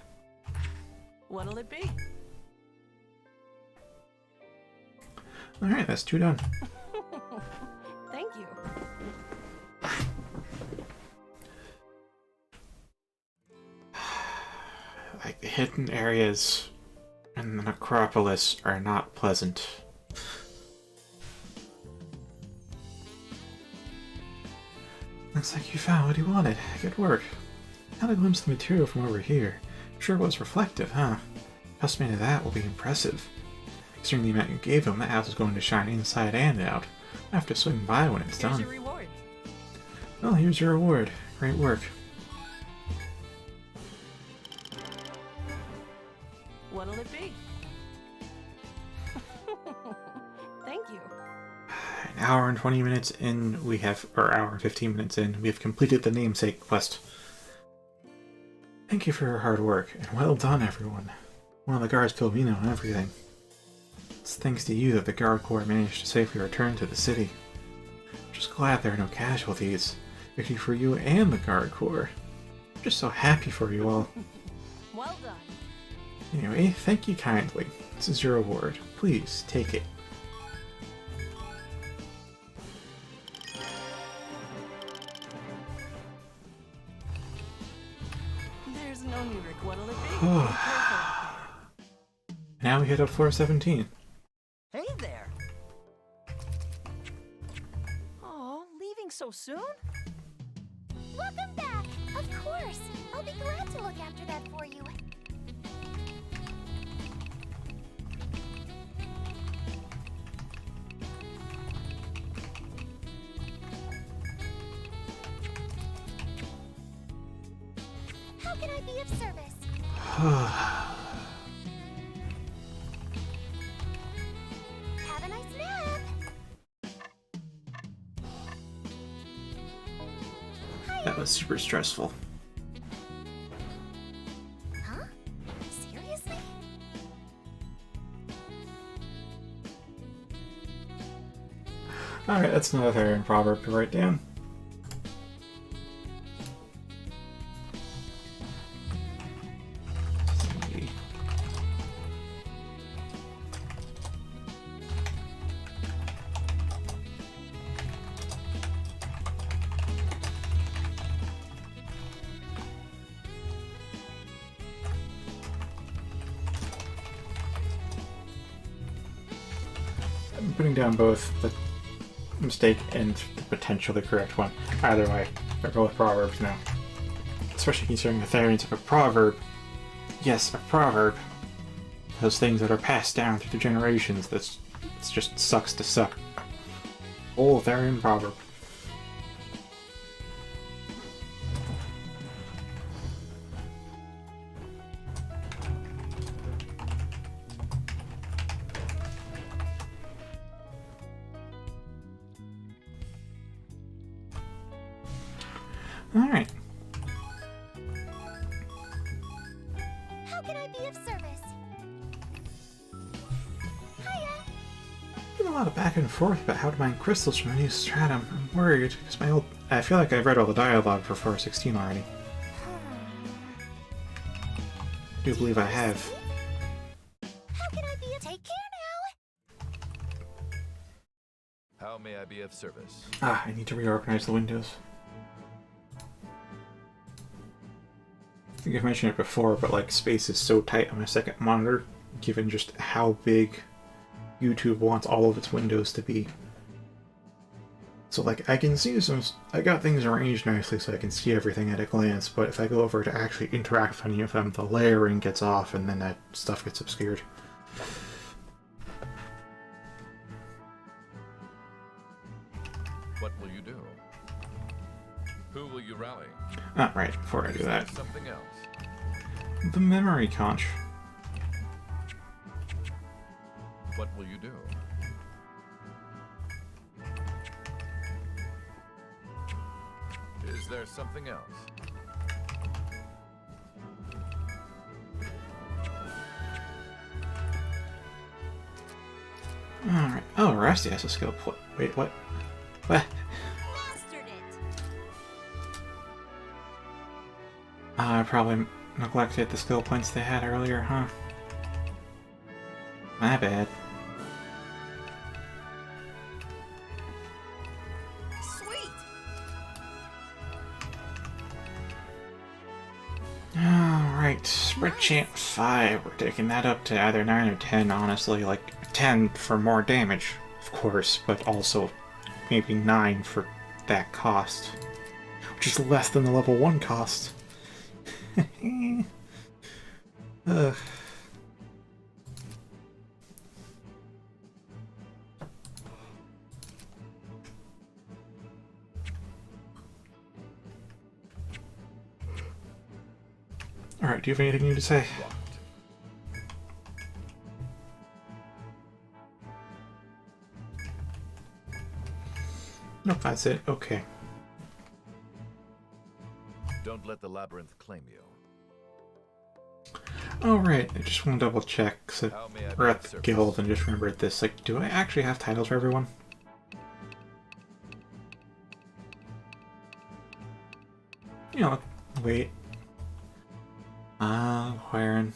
What'll it be?
Alright, that's 2 done.
Thank you.
Like, the hidden areas in the necropolis are not pleasant. Looks like you found what you wanted. Good work. Got a glimpse of the material from over here. Sure was reflective, huh? Trust me, that will be impressive. Considering the amount you gave him, that house is going to shine inside and out. I have to swing by when it's
Here's
done.
your reward.
Well, here's your reward. Great work.
What'll it be? Thank you.
An hour and 20 minutes in, we have, or hour and 15 minutes in, we have completed the namesake quest. Thank you for your hard work, and well done, everyone. One of the guards filled me in on everything. It's thanks to you that the Guard Corps managed to safely return to the city. I'm just glad there are no casualties. Victory for you and the Guard Corps. I'm just so happy for you all.
Well done.
Anyway, thank you kindly. This is your reward. Please, take it.
There's no need, Rick. What'll it be? Be careful.
Now we hit up floor 17.
Hey there. Oh, leaving so soon?
Welcome back. Of course. I'll be glad to look after that for you. How can I be of service? Have a nice nap.
That was super stressful.
Huh? Seriously?
Alright, that's another Etrian proverb to write down. I'm putting down both the mistake and the potentially correct one. Either way, they're both proverbs now. Especially considering the variance of a proverb. Yes, a proverb. Those things that are passed down through the generations. It just sucks to suck. Oh, Etrian proverb. Alright.
How can I be of service? Hiya.
Been a lot of back and forth about how to mine crystals from a new stratum. I'm worried, because I feel like I've read all the dialogue for 416 already. I do believe I have.
How can I be of... Take care now.
How may I be of service?
Ah, I need to reorganize the windows. I think I've mentioned it before, but like space is so tight on my second monitor, given just how big YouTube wants all of its windows to be. So like I can see I got things arranged nicely so I can see everything at a glance, but if I go over to actually interact with any of them, the layering gets off and then that stuff gets obscured.
What will you do? Who will you rally?
Ah, right, before I do that.
Something else.
The memory conch.
What will you do? Is there something else?
Alright. Oh, Rusty has a skill point. Wait, what? What?
Mastered it.
I probably neglected the skill points they had earlier, huh? My bad.
Sweet.
Alright, Spread Champ 5. We're taking that up to either 9 or 10, honestly. Like, 10 for more damage, of course, but also maybe 9 for that cost. Which is less than the level 1 cost. Ugh. Alright, do you have anything you need to say?
Rocked.
Nope, that's it. Okay.
Don't let the labyrinth claim you.
Alright, I just want to double check, because
How may I
we're
be
at
of
the
service?
guild and just remembered this. Like, do I actually have titles for everyone? You know, wait. Huiran.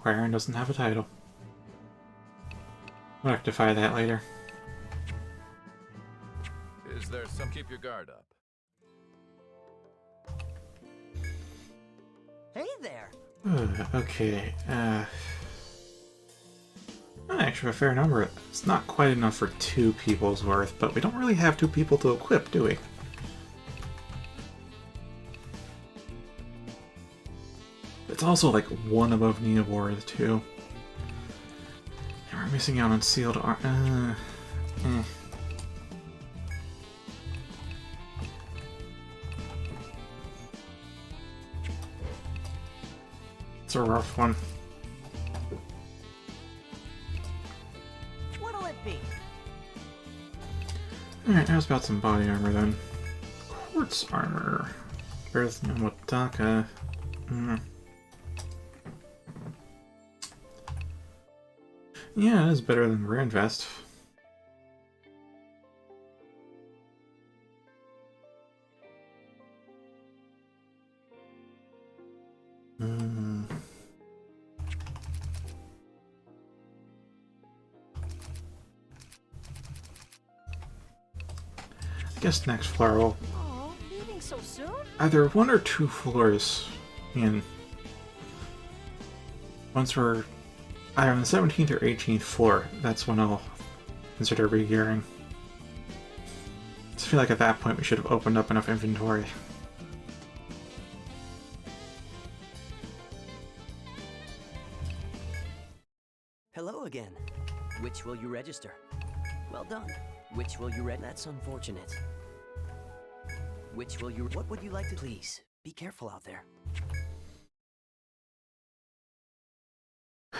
Huiran doesn't have a title. We'll rectify that later.
Is there some? Keep your guard up.
Hey there.
Okay, I actually have a fair number. It's not quite enough for 2 people's worth, but we don't really have 2 people to equip, do we? It's also like 1 above need of war, too. And we're missing out on sealed armor. It's a rough one.
What'll it be?
Alright, how's about some body armor then? Quartz armor. Earth Nomotaka. Yeah, it is better than Grand Vest. I guess next floor will
Oh, leaving so soon?
either 1 or 2 floors in. Once we're either on the 17th or 18th floor, that's when I'll consider re-gearing. I just feel like at that point we should have opened up enough inventory.
Hello again. Which will you register? Well done. Which will you That's unfortunate. Which will you... What would you like to... Please, be careful out there.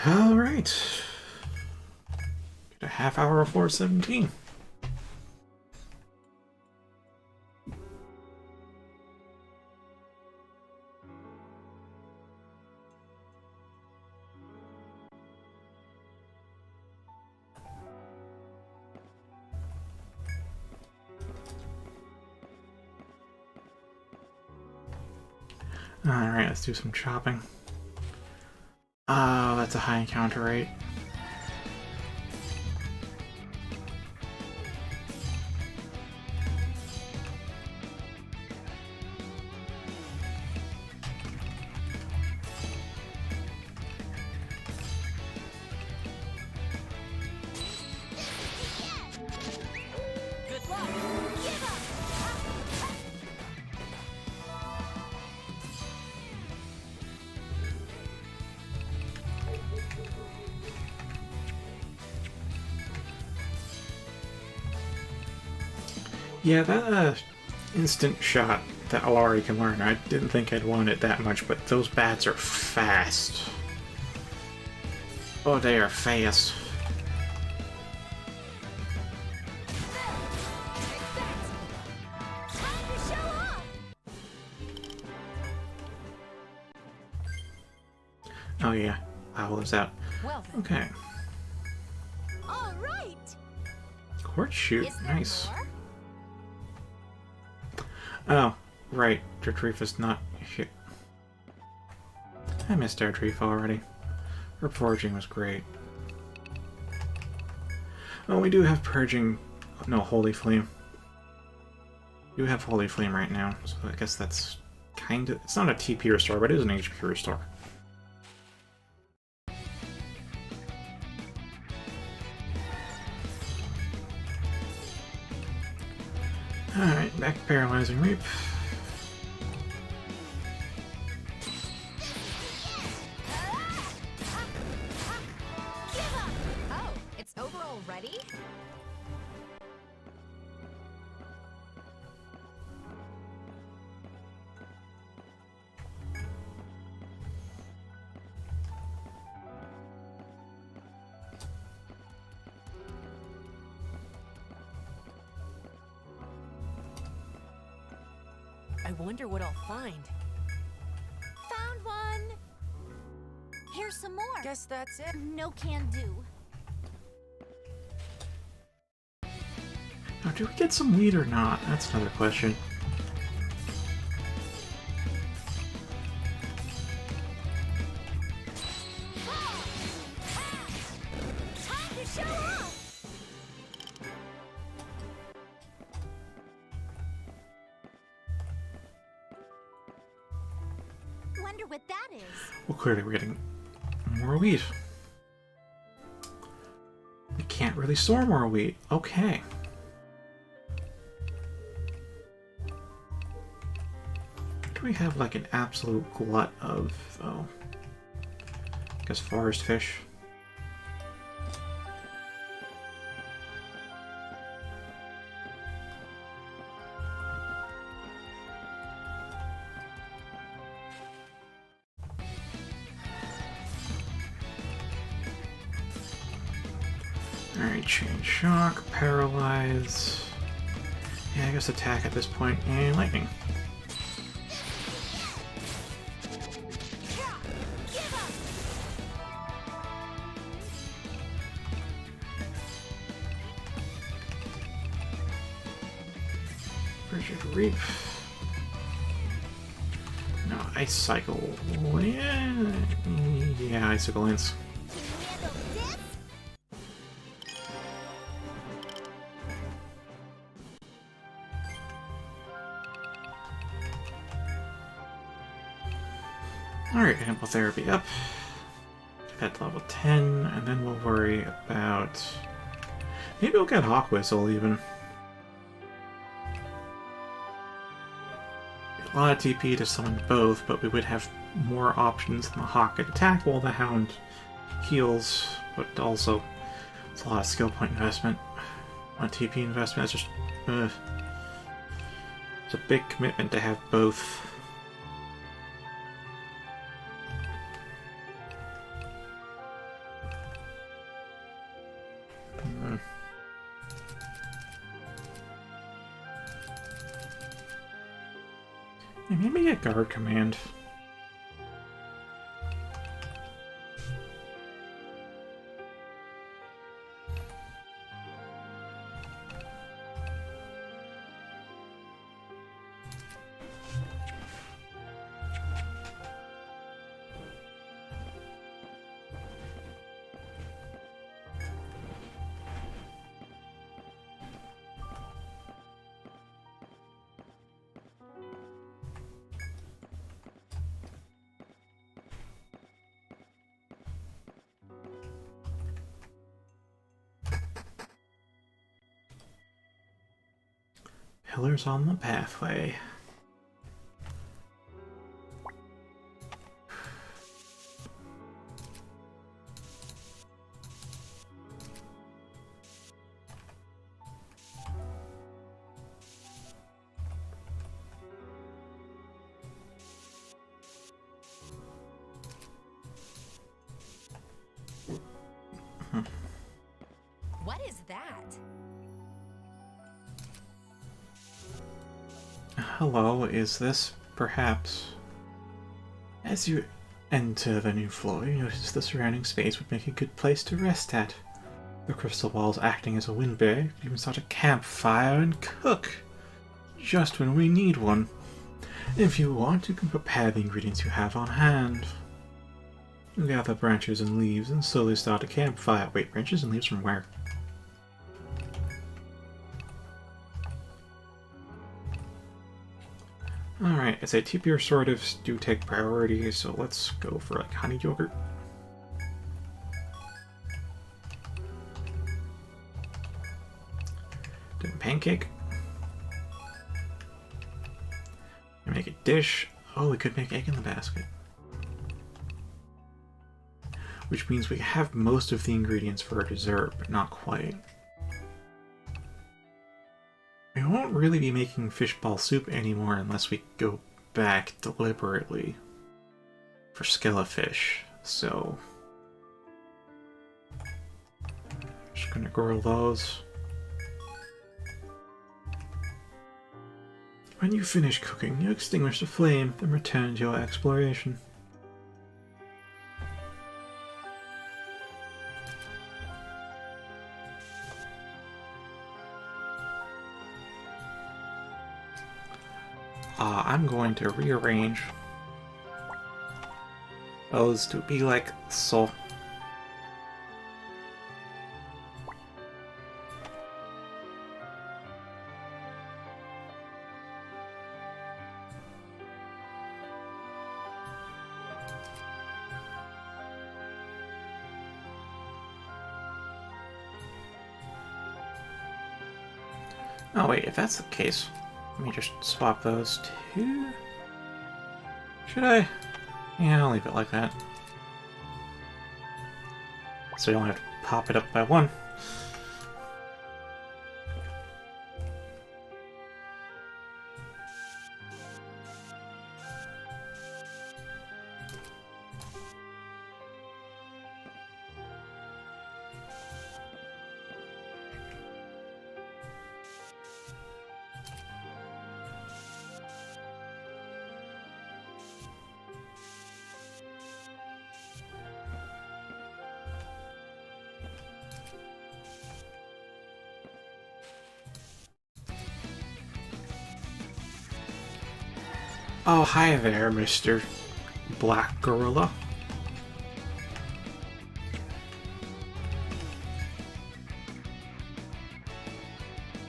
Alright. Get a half hour before 17. Alright, let's do some chopping. Oh, that's a high encounter rate.
Good luck. Give up.
Yeah, that instant shot that Alari can learn, I didn't think I'd want it that much, but those bats are fast. Oh, they are fast.
Time to show off.
Oh yeah, Owl is out.
Well then.
Okay.
All right.
Quartz shoot,
Is there
nice.
more?
Oh, right, Retrieve is not here. I missed Retrieve already. Her foraging was great. Oh, we do have Purging... No, Holy Flame. We do have Holy Flame right now, so I guess that's kind of... It's not a TP restore, but it is an HP restore. Alright, back to Paralyzing Reap.
Give up. Oh, it's over already?
I wonder what I'll find.
Found one! Here's some more.
Guess that's it.
No can do.
Now, do we get some wheat or not? That's another question.
Time to show off! Wonder what that is.
Well, clearly we're getting more wheat. We can't really store more wheat. Okay. Do we have like an absolute glut of, oh, I guess forest fish? Alright, chain shock, paralyze. Yeah, I guess attack at this point, and lightning.
Give up!
Frigid Reap. No, Ice Cycle. Yeah, Icicle Lance.
Can you handle this?
Alright, Ample Therapy up. At level 10, and then we'll worry about... Maybe we'll get Hawk Whistle, even. A lot of TP to summon both, but we would have more options than the Hawk could attack while the Hound heals, but also it's a lot of skill point investment. On TP investment, it's just... it's a big commitment to have both. Maybe get Guard Command. Pillars on the pathway.
What is that?
Hello, is this perhaps... As you enter the new floor, you notice the surrounding space would make a good place to rest at. The crystal walls acting as a wind barrier, you can even start a campfire and cook, just when we need one. If you want, you can prepare the ingredients you have on hand. You gather branches and leaves and slowly start a campfire. Wait, branches and leaves from where? Alright, I'd say TP restoratives do take priority, so let's go for like honey yogurt. Then pancake. And make a dish. Oh, we could make egg in the basket. Which means we have most of the ingredients for a dessert, but not quite. We won't really be making fishball soup anymore unless we go back deliberately for skelefish, so... Just gonna grow those. When you finish cooking, you extinguish the flame, then return to your exploration. I'm going to rearrange those to be like so. Oh wait, if that's the case, let me just swap those two. Should I? Yeah, I'll leave it like that. So you only have to pop it up by one. Oh, hi there, Mr. Black Gorilla.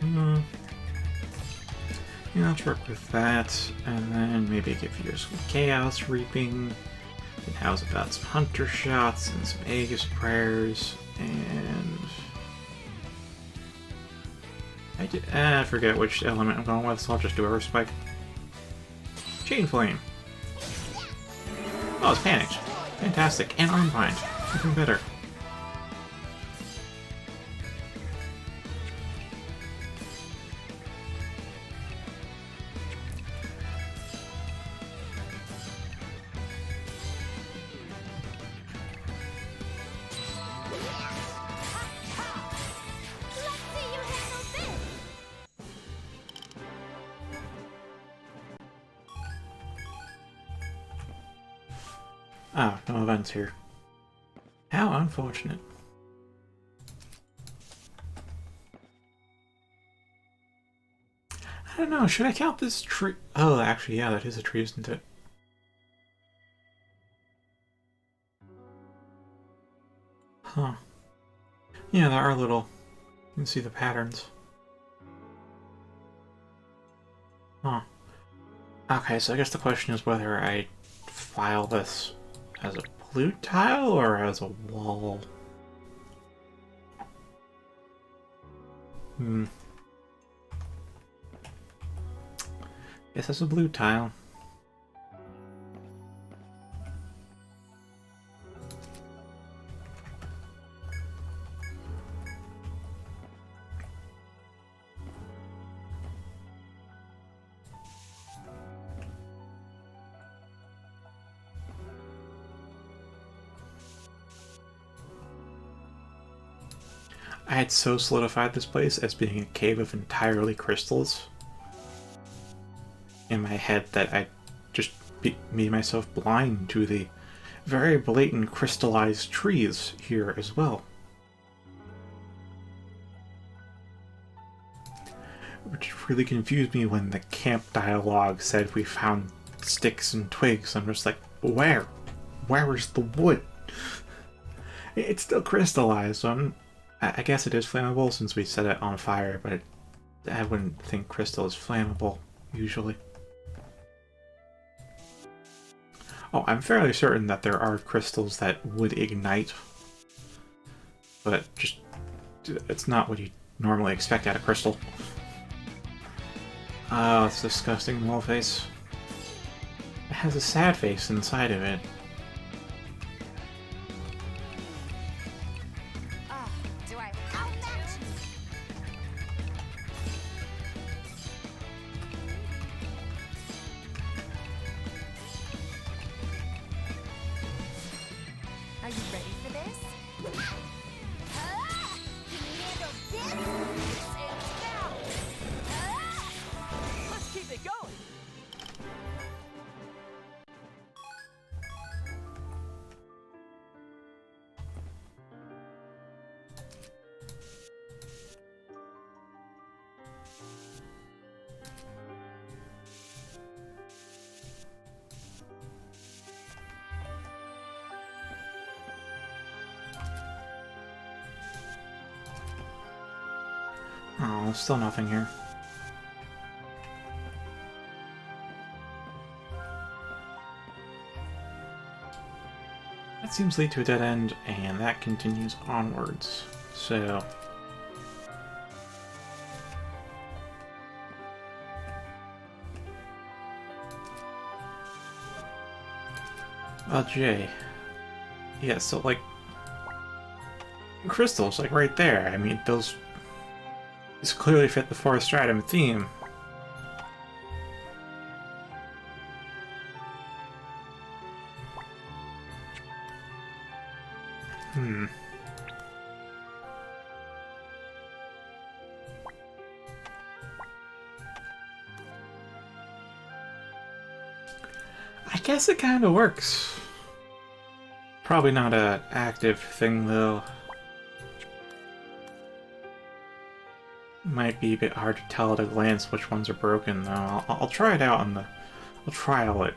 Yeah, let's work with that, and then maybe give you some Chaos Reaping. And how's about some Hunter Shots and some Aegis Prayers, and... I forget which element I'm going with, so I'll just do Earth Spike. Chain Flame. Oh, it's panicked. Fantastic. And Armbind. Even better. Ah, no events here. How unfortunate. I don't know, should I count this tree? Oh, actually, yeah, that is a tree, isn't it? Huh. Yeah, there are little... You can see the patterns. Huh. Okay, so I guess the question is whether I file this as a blue tile or as a wall? Guess it's a blue tile. I had so solidified this place as being a cave of entirely crystals in my head that I just made myself blind to the very blatant crystallized trees here as well. Which really confused me when the camp dialogue said we found sticks and twigs. I'm just like, where? Where is the wood? It's still crystallized, so I guess it is flammable since we set it on fire, but I wouldn't think crystal is flammable, usually. Oh, I'm fairly certain that there are crystals that would ignite, but just, it's not what you normally expect out of crystal. Oh, it's disgusting mole face. It has a sad face inside of it.
Are you ready for this? Can you handle this? It's now.
Let's keep it going.
Oh, still nothing here. That seems to lead to a dead end, and that continues onwards. So... Jay. Yeah, so, like... crystals, like, right there. I mean, these clearly fit the Forest Stratum theme. I guess it kind of works. Probably not an active thing, though. Might be a bit hard to tell at a glance which ones are broken, though. I'll try it out on the... I'll trial it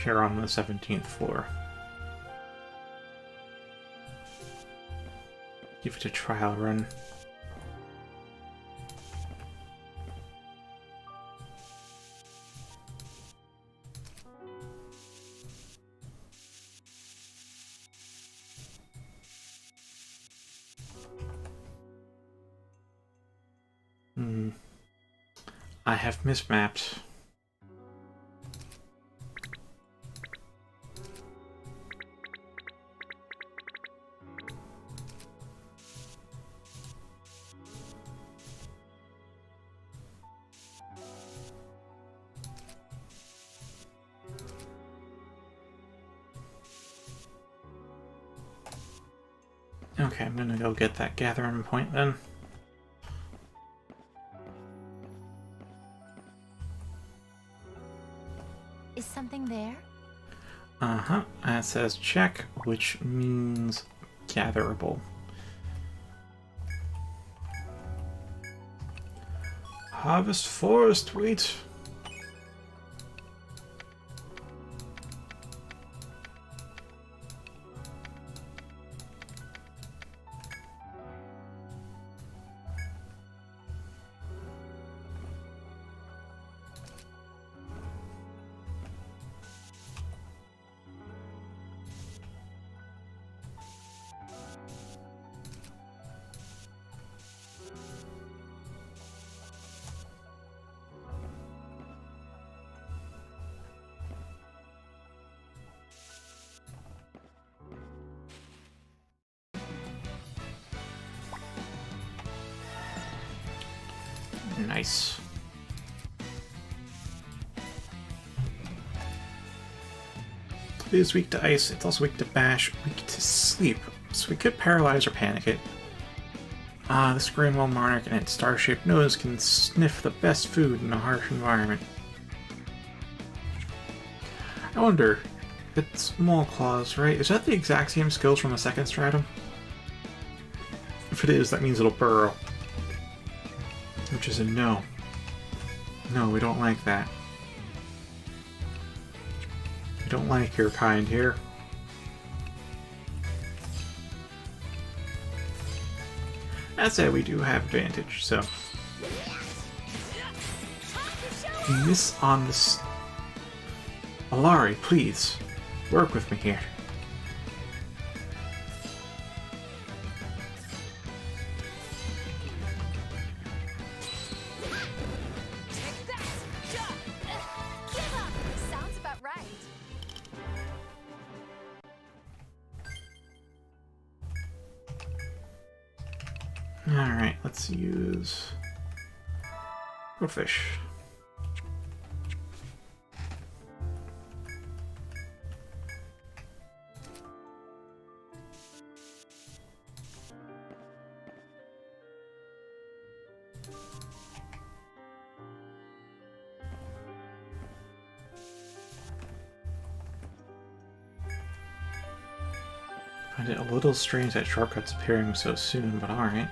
here on the 17th floor. Give it a trial run. I have mismapped. Okay, I'm gonna go get that gathering point then.
Is something there?
Uh-huh. That says check, which means gatherable. Harvest forest wheat. Nice. It is weak to ice, it's also weak to bash, weak to sleep, so we could paralyze or panic it. This Greenwell Monarch and its star-shaped nose can sniff the best food in a harsh environment. I wonder, it's Maulclaws, right? Is that the exact same skills from the second stratum? If it is, that means it'll burrow. Which is a no. No, we don't like that. We don't like your kind here. That said, we do have advantage, so... Miss on this... Alari, please. Work with me here. Alright, let's use Goldfish. I find it a little strange that shortcuts appearing so soon, but alright.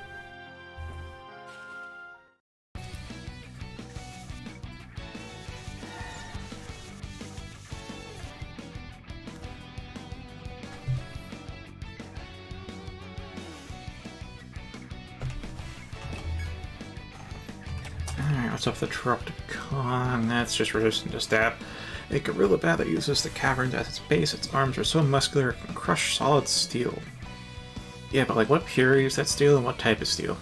Alright, what's up with the Tropicon? That's just resistant to stab. A gorilla bat that uses the caverns as its base. Its arms are so muscular it can crush solid steel. Yeah, but like, what purity is that steel and what type of steel?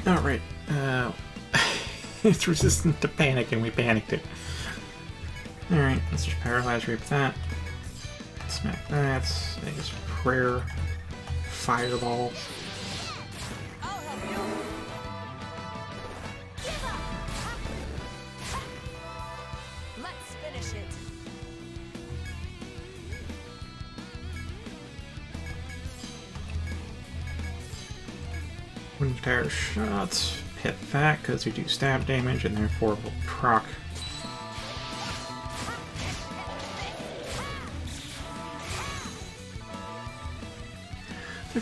Alright, it's resistant to panic and we panicked it. Alright, let's just paralyze rape that. Smack that. I guess prayer. Fireball.
I'll help you. Give up.
Let's finish it.
Wind Tire shots. Hit that because we do stab damage and therefore will proc.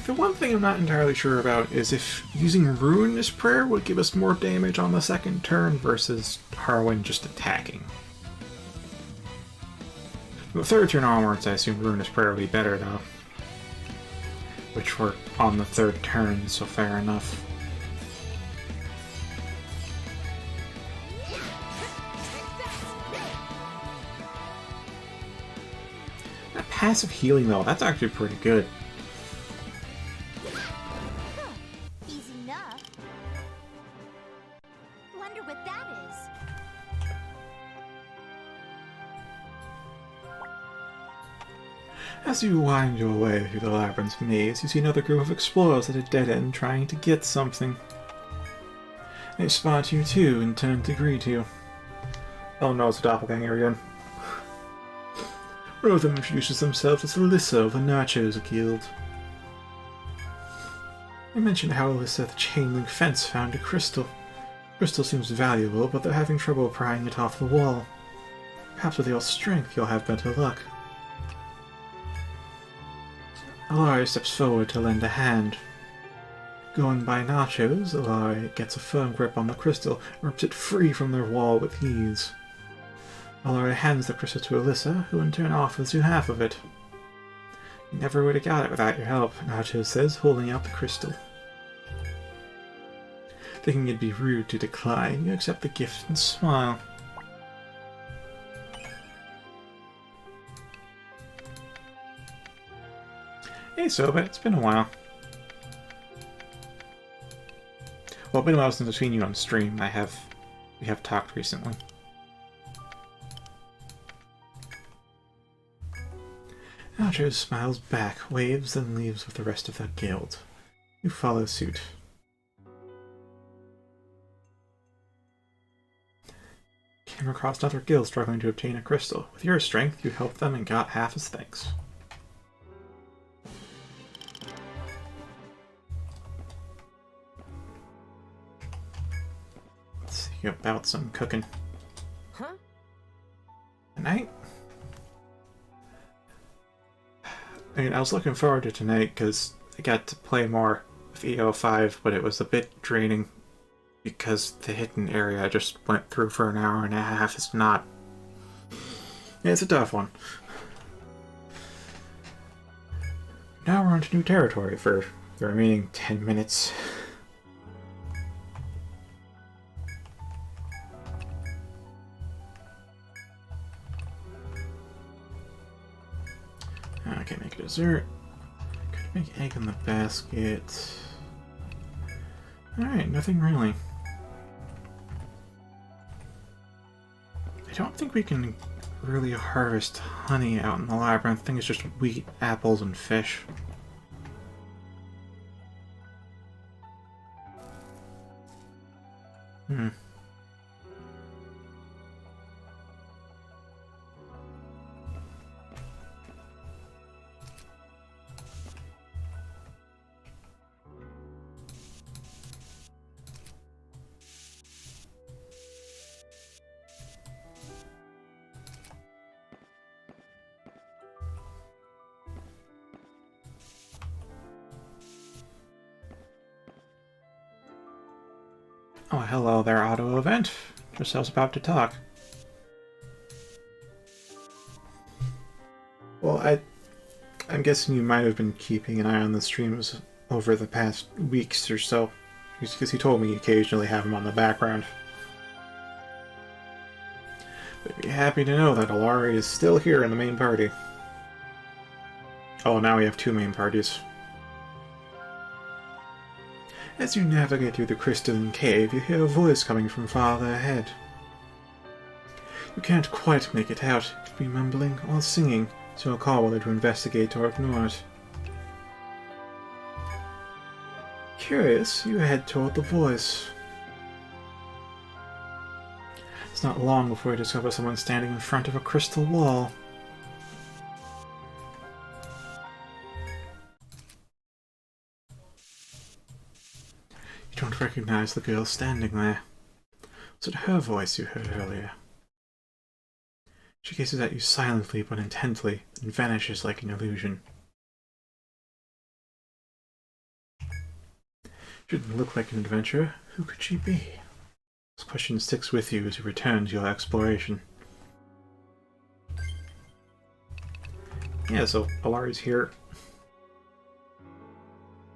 The one thing I'm not entirely sure about is if using Ruinous Prayer would give us more damage on the second turn versus Harwin just attacking. From the third turn onwards, I assume Ruinous Prayer would be better though. Which we're on the third turn, so fair enough. That passive healing though, that's actually pretty good.
Easy enough. Wonder what that is.
As you wind your way through the labyrinth's maze, you see another group of explorers at a dead end trying to get something. They spot you too and turn to greet you. Oh no, it's a doppelganger again. One of them introduces themselves as Alyssa of the Nachos Guild. They mention how Alyssa, the chain-link fence, found a crystal. Crystal seems valuable, but they're having trouble prying it off the wall. Perhaps with your strength you'll have better luck. Alari steps forward to lend a hand. Going by Nachos, Alari gets a firm grip on the crystal and rips it free from their wall with ease. Alari hands the crystal to Alyssa, who in turn offers you half of it. You never would have got it without your help, Nachos says, holding out the crystal. Thinking it'd be rude to decline, you accept the gift and smile. Hey Soba, it's been a while. Well, it's been a while since I've seen you on stream. We have talked recently. Nachos smiles back, waves, and leaves with the rest of the guild. You follow suit. Came across another guild struggling to obtain a crystal. With your strength, you helped them and got half as thanks. Let's see about some cooking.
Huh?
Tonight? I mean, I was looking forward to tonight because I got to play more with EO5, but it was a bit draining because the hidden area I just went through for an hour and a half is not... Yeah, it's a tough one. Now we're on to new territory for the remaining 10 minutes. Okay, make a dessert. Could make egg in the basket. Alright, nothing really. I don't think we can really harvest honey out in the labyrinth. I think it's just wheat, apples, and fish. Oh, hello there, auto event. Just I was about to talk. Well, I'm guessing you might have been keeping an eye on the streams over the past weeks or so, because he told me you occasionally have him on the background. But be happy to know that Alari is still here in the main party. Oh, now we have 2 main parties. As you navigate through the crystalline cave, you hear a voice coming from farther ahead. You can't quite make it out. It could be mumbling or singing, so you'll call whether to investigate or ignore it. Curious, you head toward the voice. It's not long before you discover someone standing in front of a crystal wall. You don't recognize the girl standing there. Was it her voice you heard earlier? She gazes at you silently but intently, and vanishes like an illusion. She didn't look like an adventurer. Who could she be? This question sticks with you as you return to your exploration. Yeah, so Alari's here.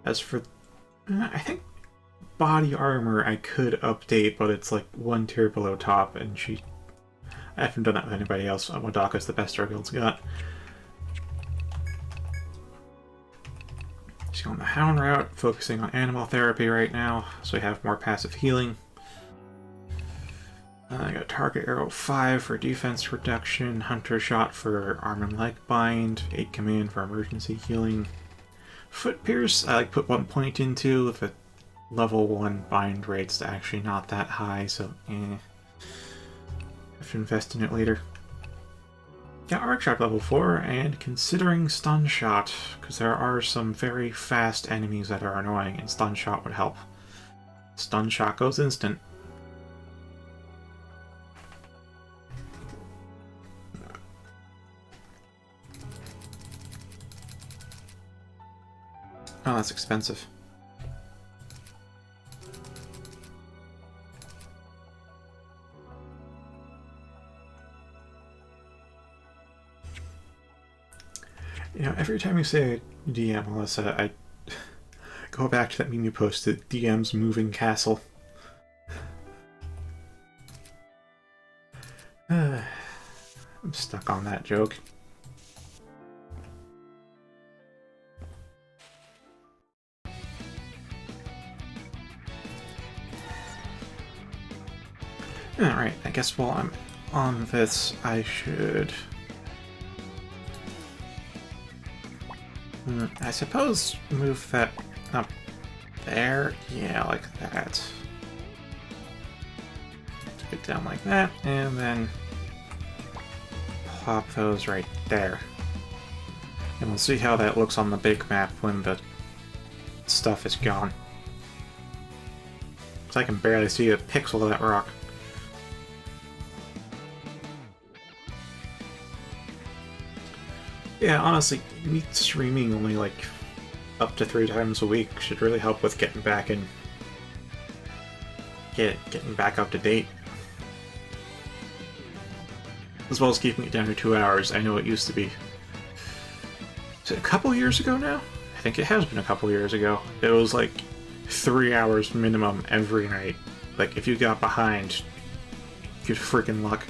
As for... I think body armor I could update, but it's like 1 tier below top, and I haven't done that with anybody else. Wadaka's the best our guild's got. She's going the Hound route, focusing on animal therapy right now, so we have more passive healing. I got Target Arrow 5 for defense reduction, Hunter Shot for arm and leg bind, 8 Command for emergency healing. Foot Pierce, I put 1 point into, if a level 1 bind rate's actually not that high, so I have to invest in it later. Got Arc Shot level 4, and considering Stun Shot, because there are some very fast enemies that are annoying, and Stun Shot would help. Stun Shot goes instant. Oh, that's expensive. You know, every time you say DM, Melissa, I go back to that meme you posted, DM's moving castle. I'm stuck on that joke. Alright, I guess while I'm on this, I should... I suppose move that up there? Yeah, like that. Take it down like that, and then plop those right there. And we'll see how that looks on the big map when the stuff is gone. Because I can barely see a pixel of that rock. Yeah, honestly, me streaming only like up to 3 times a week should really help with getting back in, getting back up to date. As well as keeping it down to 2 hours. I know it used to be... Is it a couple years ago now? I think it has been a couple years ago. It was like 3 hours minimum every night. Like, if you got behind, good freaking luck.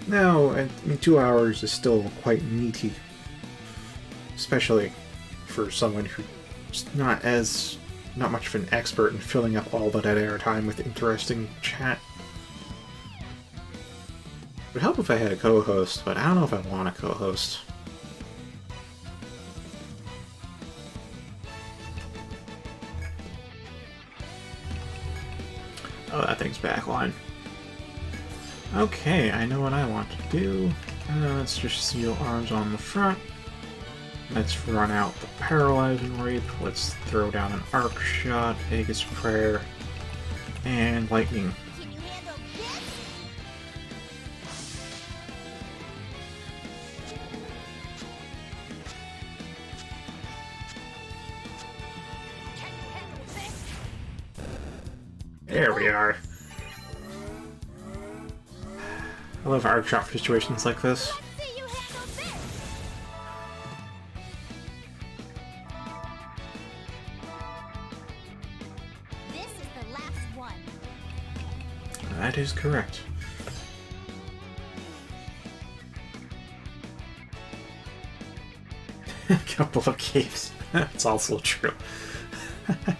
No, I mean, 2 hours is still quite meaty. Especially for someone who's not much of an expert in filling up all the dead air time with interesting chat. It would help if I had a co-host, but I don't know if I want a co-host. Oh, that thing's backline. Okay, I know what I want to do. Let's just seal arms on the front. Let's run out the paralyzing rape. Let's throw down an arc shot, Vegas prayer, and lightning.
Can you handle this?
Can you handle this?
There we are. I love arc shot for situations like this.
Let's see you handle this. This is the last one.
That is correct. A couple of caves. That's also true. I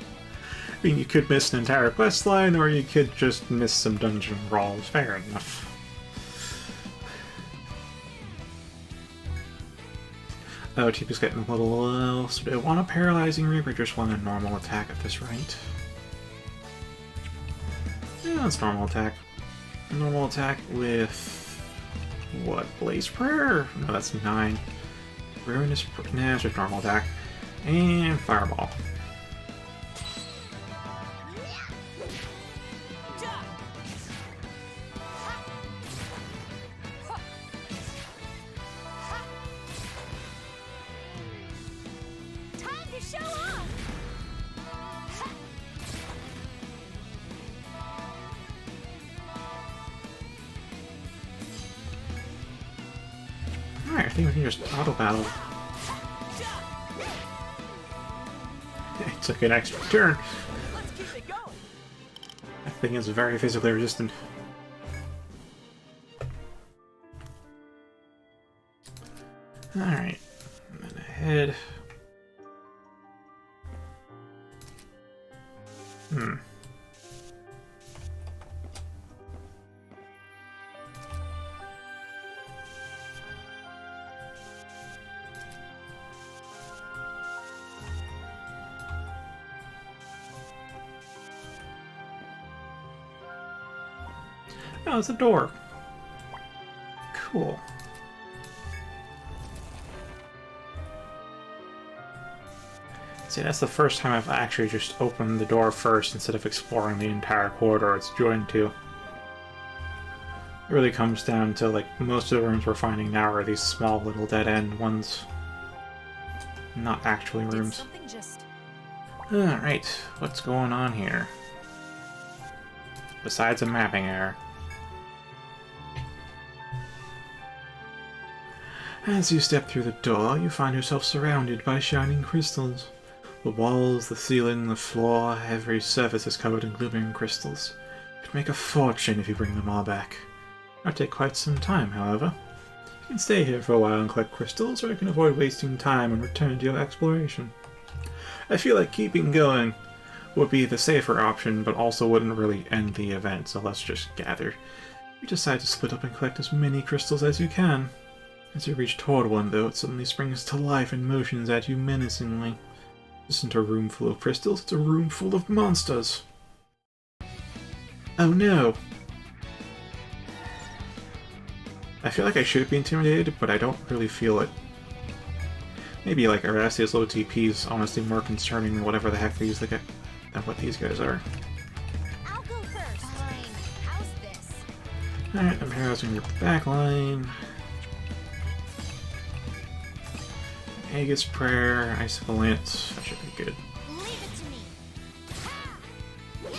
mean, you could miss an entire quest line, or you could just miss some dungeon brawls. Fair enough. Oh, TP's getting a little low. So do I want a paralyzing reap or just want a normal attack at this rate? Yeah, that's normal attack. Normal attack with... what? Blaze Prayer? No, that's 9. Ruinous... nah, it's just normal attack. And Fireball.
Time to show off.
Alright, I think we can just auto-battle. It took an extra turn.
Let's keep it going.
That thing is very physically resistant. Alright. And then ahead. Oh, it's a door. Cool. See, that's the first time I've actually just opened the door first instead of exploring the entire corridor it's joined to. It really comes down to, like, most of the rooms we're finding now are these small little dead-end ones. Not actually
Did
rooms.
something just...
Alright, what's going on here? Besides a mapping error. As you step through the door, you find yourself surrounded by shining crystals. The walls, the ceiling, the floor, every surface is covered in glimmering crystals. You could make a fortune if you bring them all back. It'll take quite some time, however. You can stay here for a while and collect crystals, or you can avoid wasting time and return to your exploration. I feel like keeping going would be the safer option, but also wouldn't really end the event, so let's just gather. You decide to split up and collect as many crystals as you can. As you reach toward one, though, it suddenly springs to life and motions at you menacingly. This isn't a room full of crystals, it's a room full of monsters. Oh no! I feel like I should be intimidated, but I don't really feel it. Maybe like Arastia's low TP is honestly more concerning than whatever the heck these than what these guys are.
I'll go first. Fine. How's this?
Alright, I'm harassing your backline. Aegis Prayer, Icicle Lance, that should be good.
Leave it to me. Ha! Yeah.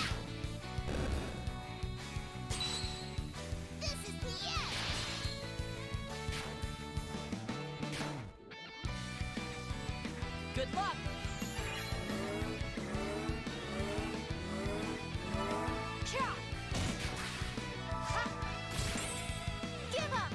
This is the end.
Good luck.
Cha! Ha! Give up.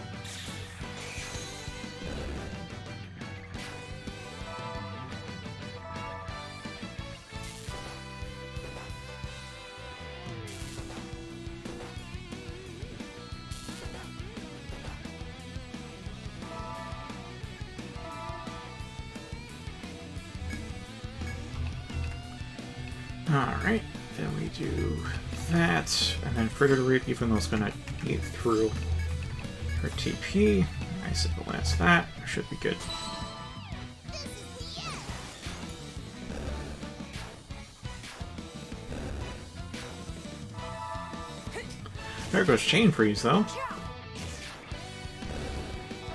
Alright, then we do that, and then Fritter Reap, even though it's gonna eat through her TP. Icicle Lance that, should be good. There goes Chain Freeze, though.
Cha!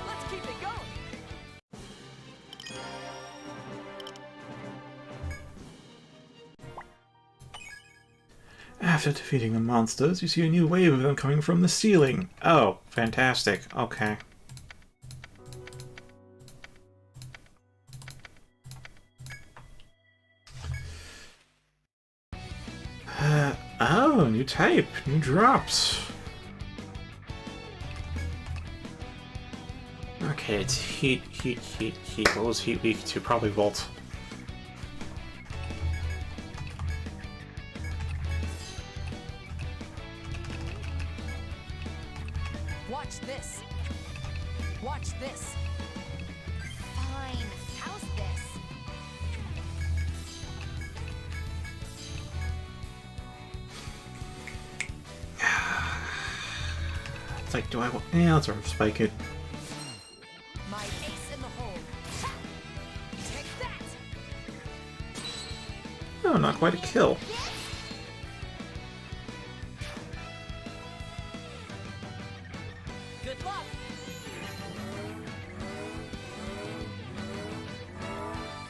Let's keep it going.
After defeating the monsters, you see a new wave of them coming from the ceiling. Oh, fantastic. Okay. Oh, new type, new drops. Okay, it's heat. What was heat weak to? Probably Volt.
Watch this. Watch this.
Fine. How's this?
It's like, do I want... Yeah, let's spike it.
My ace in the hole. Ha! Take that.
Oh, not quite a kill.
Good luck.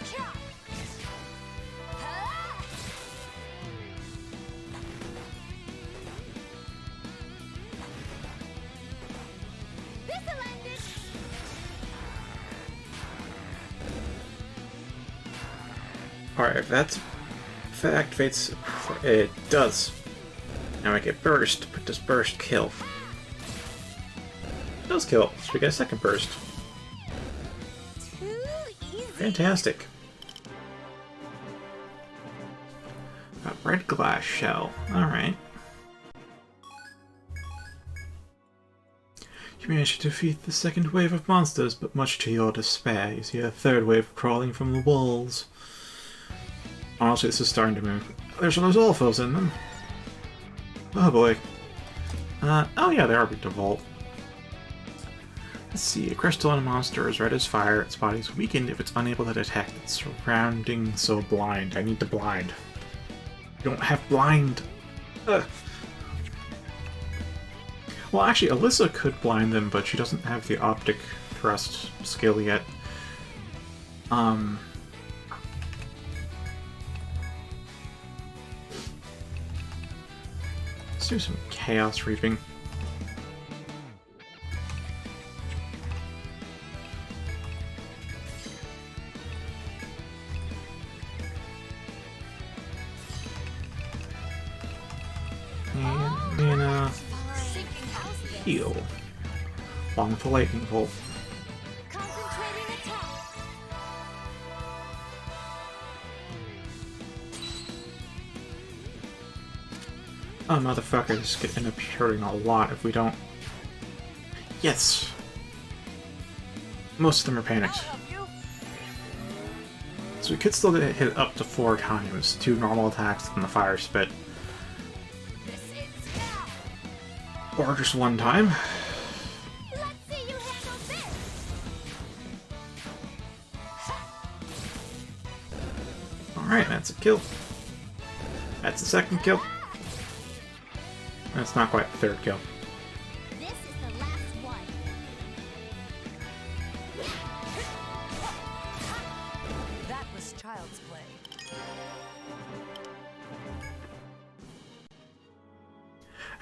Cha! Ha! This'll end it.
Alright, if that activates, it does. Now I get burst, but does burst kill? It does kill, so we get a second burst.
Too easy.
Fantastic. A red glass shell. Alright. You managed to defeat the second wave of monsters, but much to your despair, you see a third wave crawling from the walls. Honestly, this is starting to move. There's those Olphos in them. Oh boy. Oh yeah, they are weak to Volt. Let's see, a crystalline monster is red as fire. Its body is weakened if it's unable to detect its surroundings, so blind. I need to blind. You don't have blind. Ugh. Well, actually, Alyssa could blind them, but she doesn't have the optic thrust skill yet. Let's do some Chaos Reaping. And mana. Heal. Long for lightning bolt.
Concentrating attack.
Oh, motherfucker, this could end up hurting a lot if we don't... Yes! Most of them are panicked. So we could still get hit up to 4 times. 2 normal attacks and the fire spit. Or just 1 time.
Let's see you handle this.
Alright, that's a kill. That's the second kill. That's not quite the third kill.
This is the last one.
That was child's play.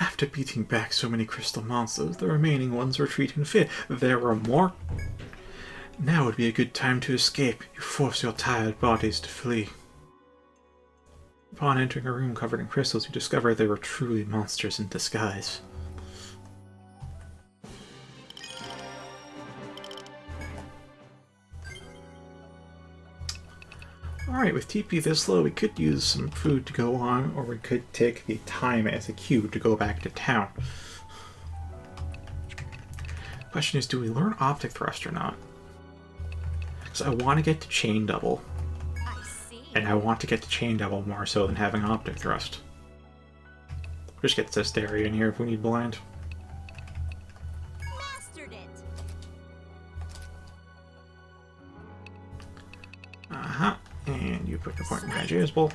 After beating back so many crystal monsters, the remaining ones retreat in fear. There were more. Now would be a good time to escape. You force your tired bodies to flee. Upon entering a room covered in crystals, you discover they were truly monsters in disguise. Alright, with TP this low, we could use some food to go on, or we could take the time as a cue to go back to town. The question is, do we learn Optic Thrust or not? Because I want to get to Chain Double.
I see.
And I want to get to Chain Double more so than having Optic Thrust. Just get Cestaria in here if we need blind.
Mastered it.
Uh-huh. And you put your point in Pangaea's Bowl.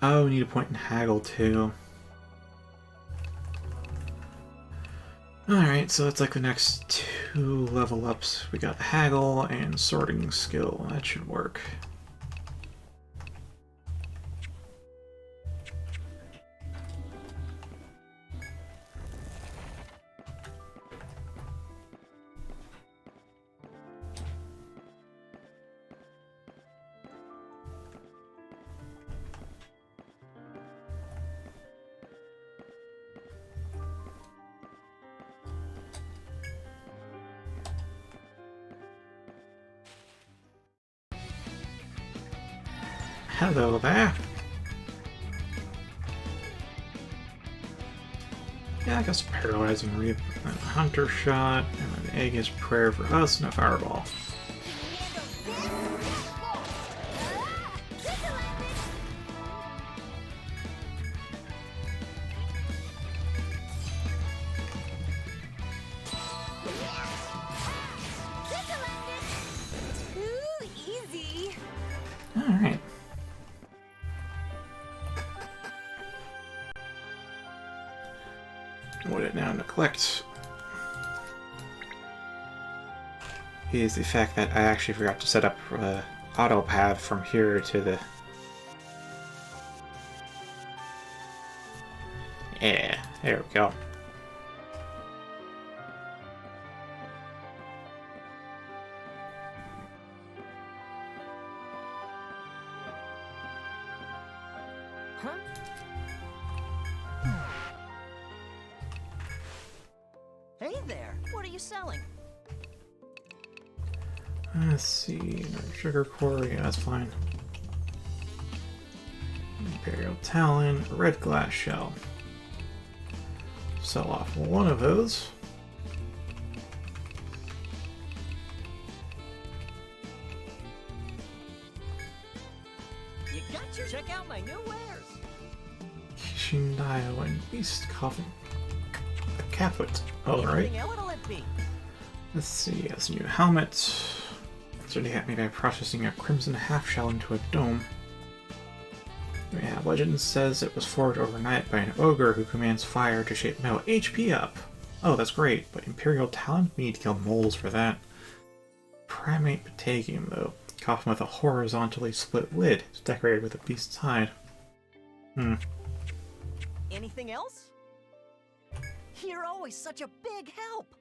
Oh, we need a point in Haggle too. Alright, so it's like the next 2 level ups. We got Haggle and Sorting Skill. That should work. Hello there. Yeah, I guess paralyzing reap, and a hunter shot, and an Aegis prayer for us, and a fireball.
Too easy.
Alright. What it now neglect is the fact that I actually forgot to set up auto path from here to the... Yeah, there we go.
Huh? Hey there. What are you selling?
Let's see, no sugar core, yeah, that's fine. Imperial Talon, a red glass shell. Sell off one of those.
You got your... Check out my new wares.
Kishindaio and Beast Coffin. A Caput. Oh, right.
Anything else? What'll it be?
Let's see, that's a new helmet. Certainly had me by processing a crimson half shell into a dome. Yeah, legend says it was forged overnight by an ogre who commands fire to shape metal HP up. Oh, that's great, but Imperial Talent? We need to kill moles for that. Primate Patagium, though. Coffin with a horizontally split lid. It's decorated with a beast's hide.
Anything else? You're always such a big help.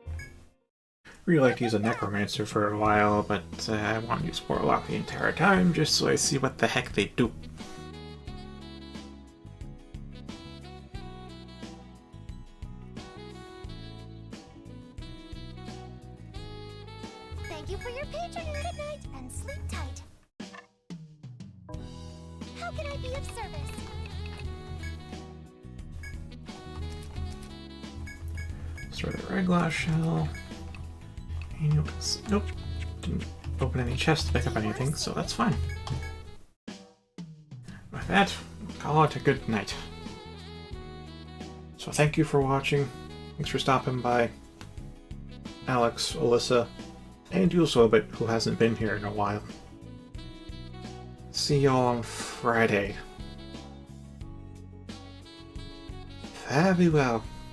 Really like to use a Necromancer for a while, but I want to use Warlock the entire time just so I see what the heck they do.
Thank you for your patronage. Good night and sleep tight. How can I be of service?
Start the red glass shell. Nope. Didn't open any chests to pick up anything, so that's fine. With that, we'll call it a good night. So thank you for watching. Thanks for stopping by. Alex, Alyssa, and Yulsobit, who hasn't been here in a while. See y'all on Friday. Fare thee well.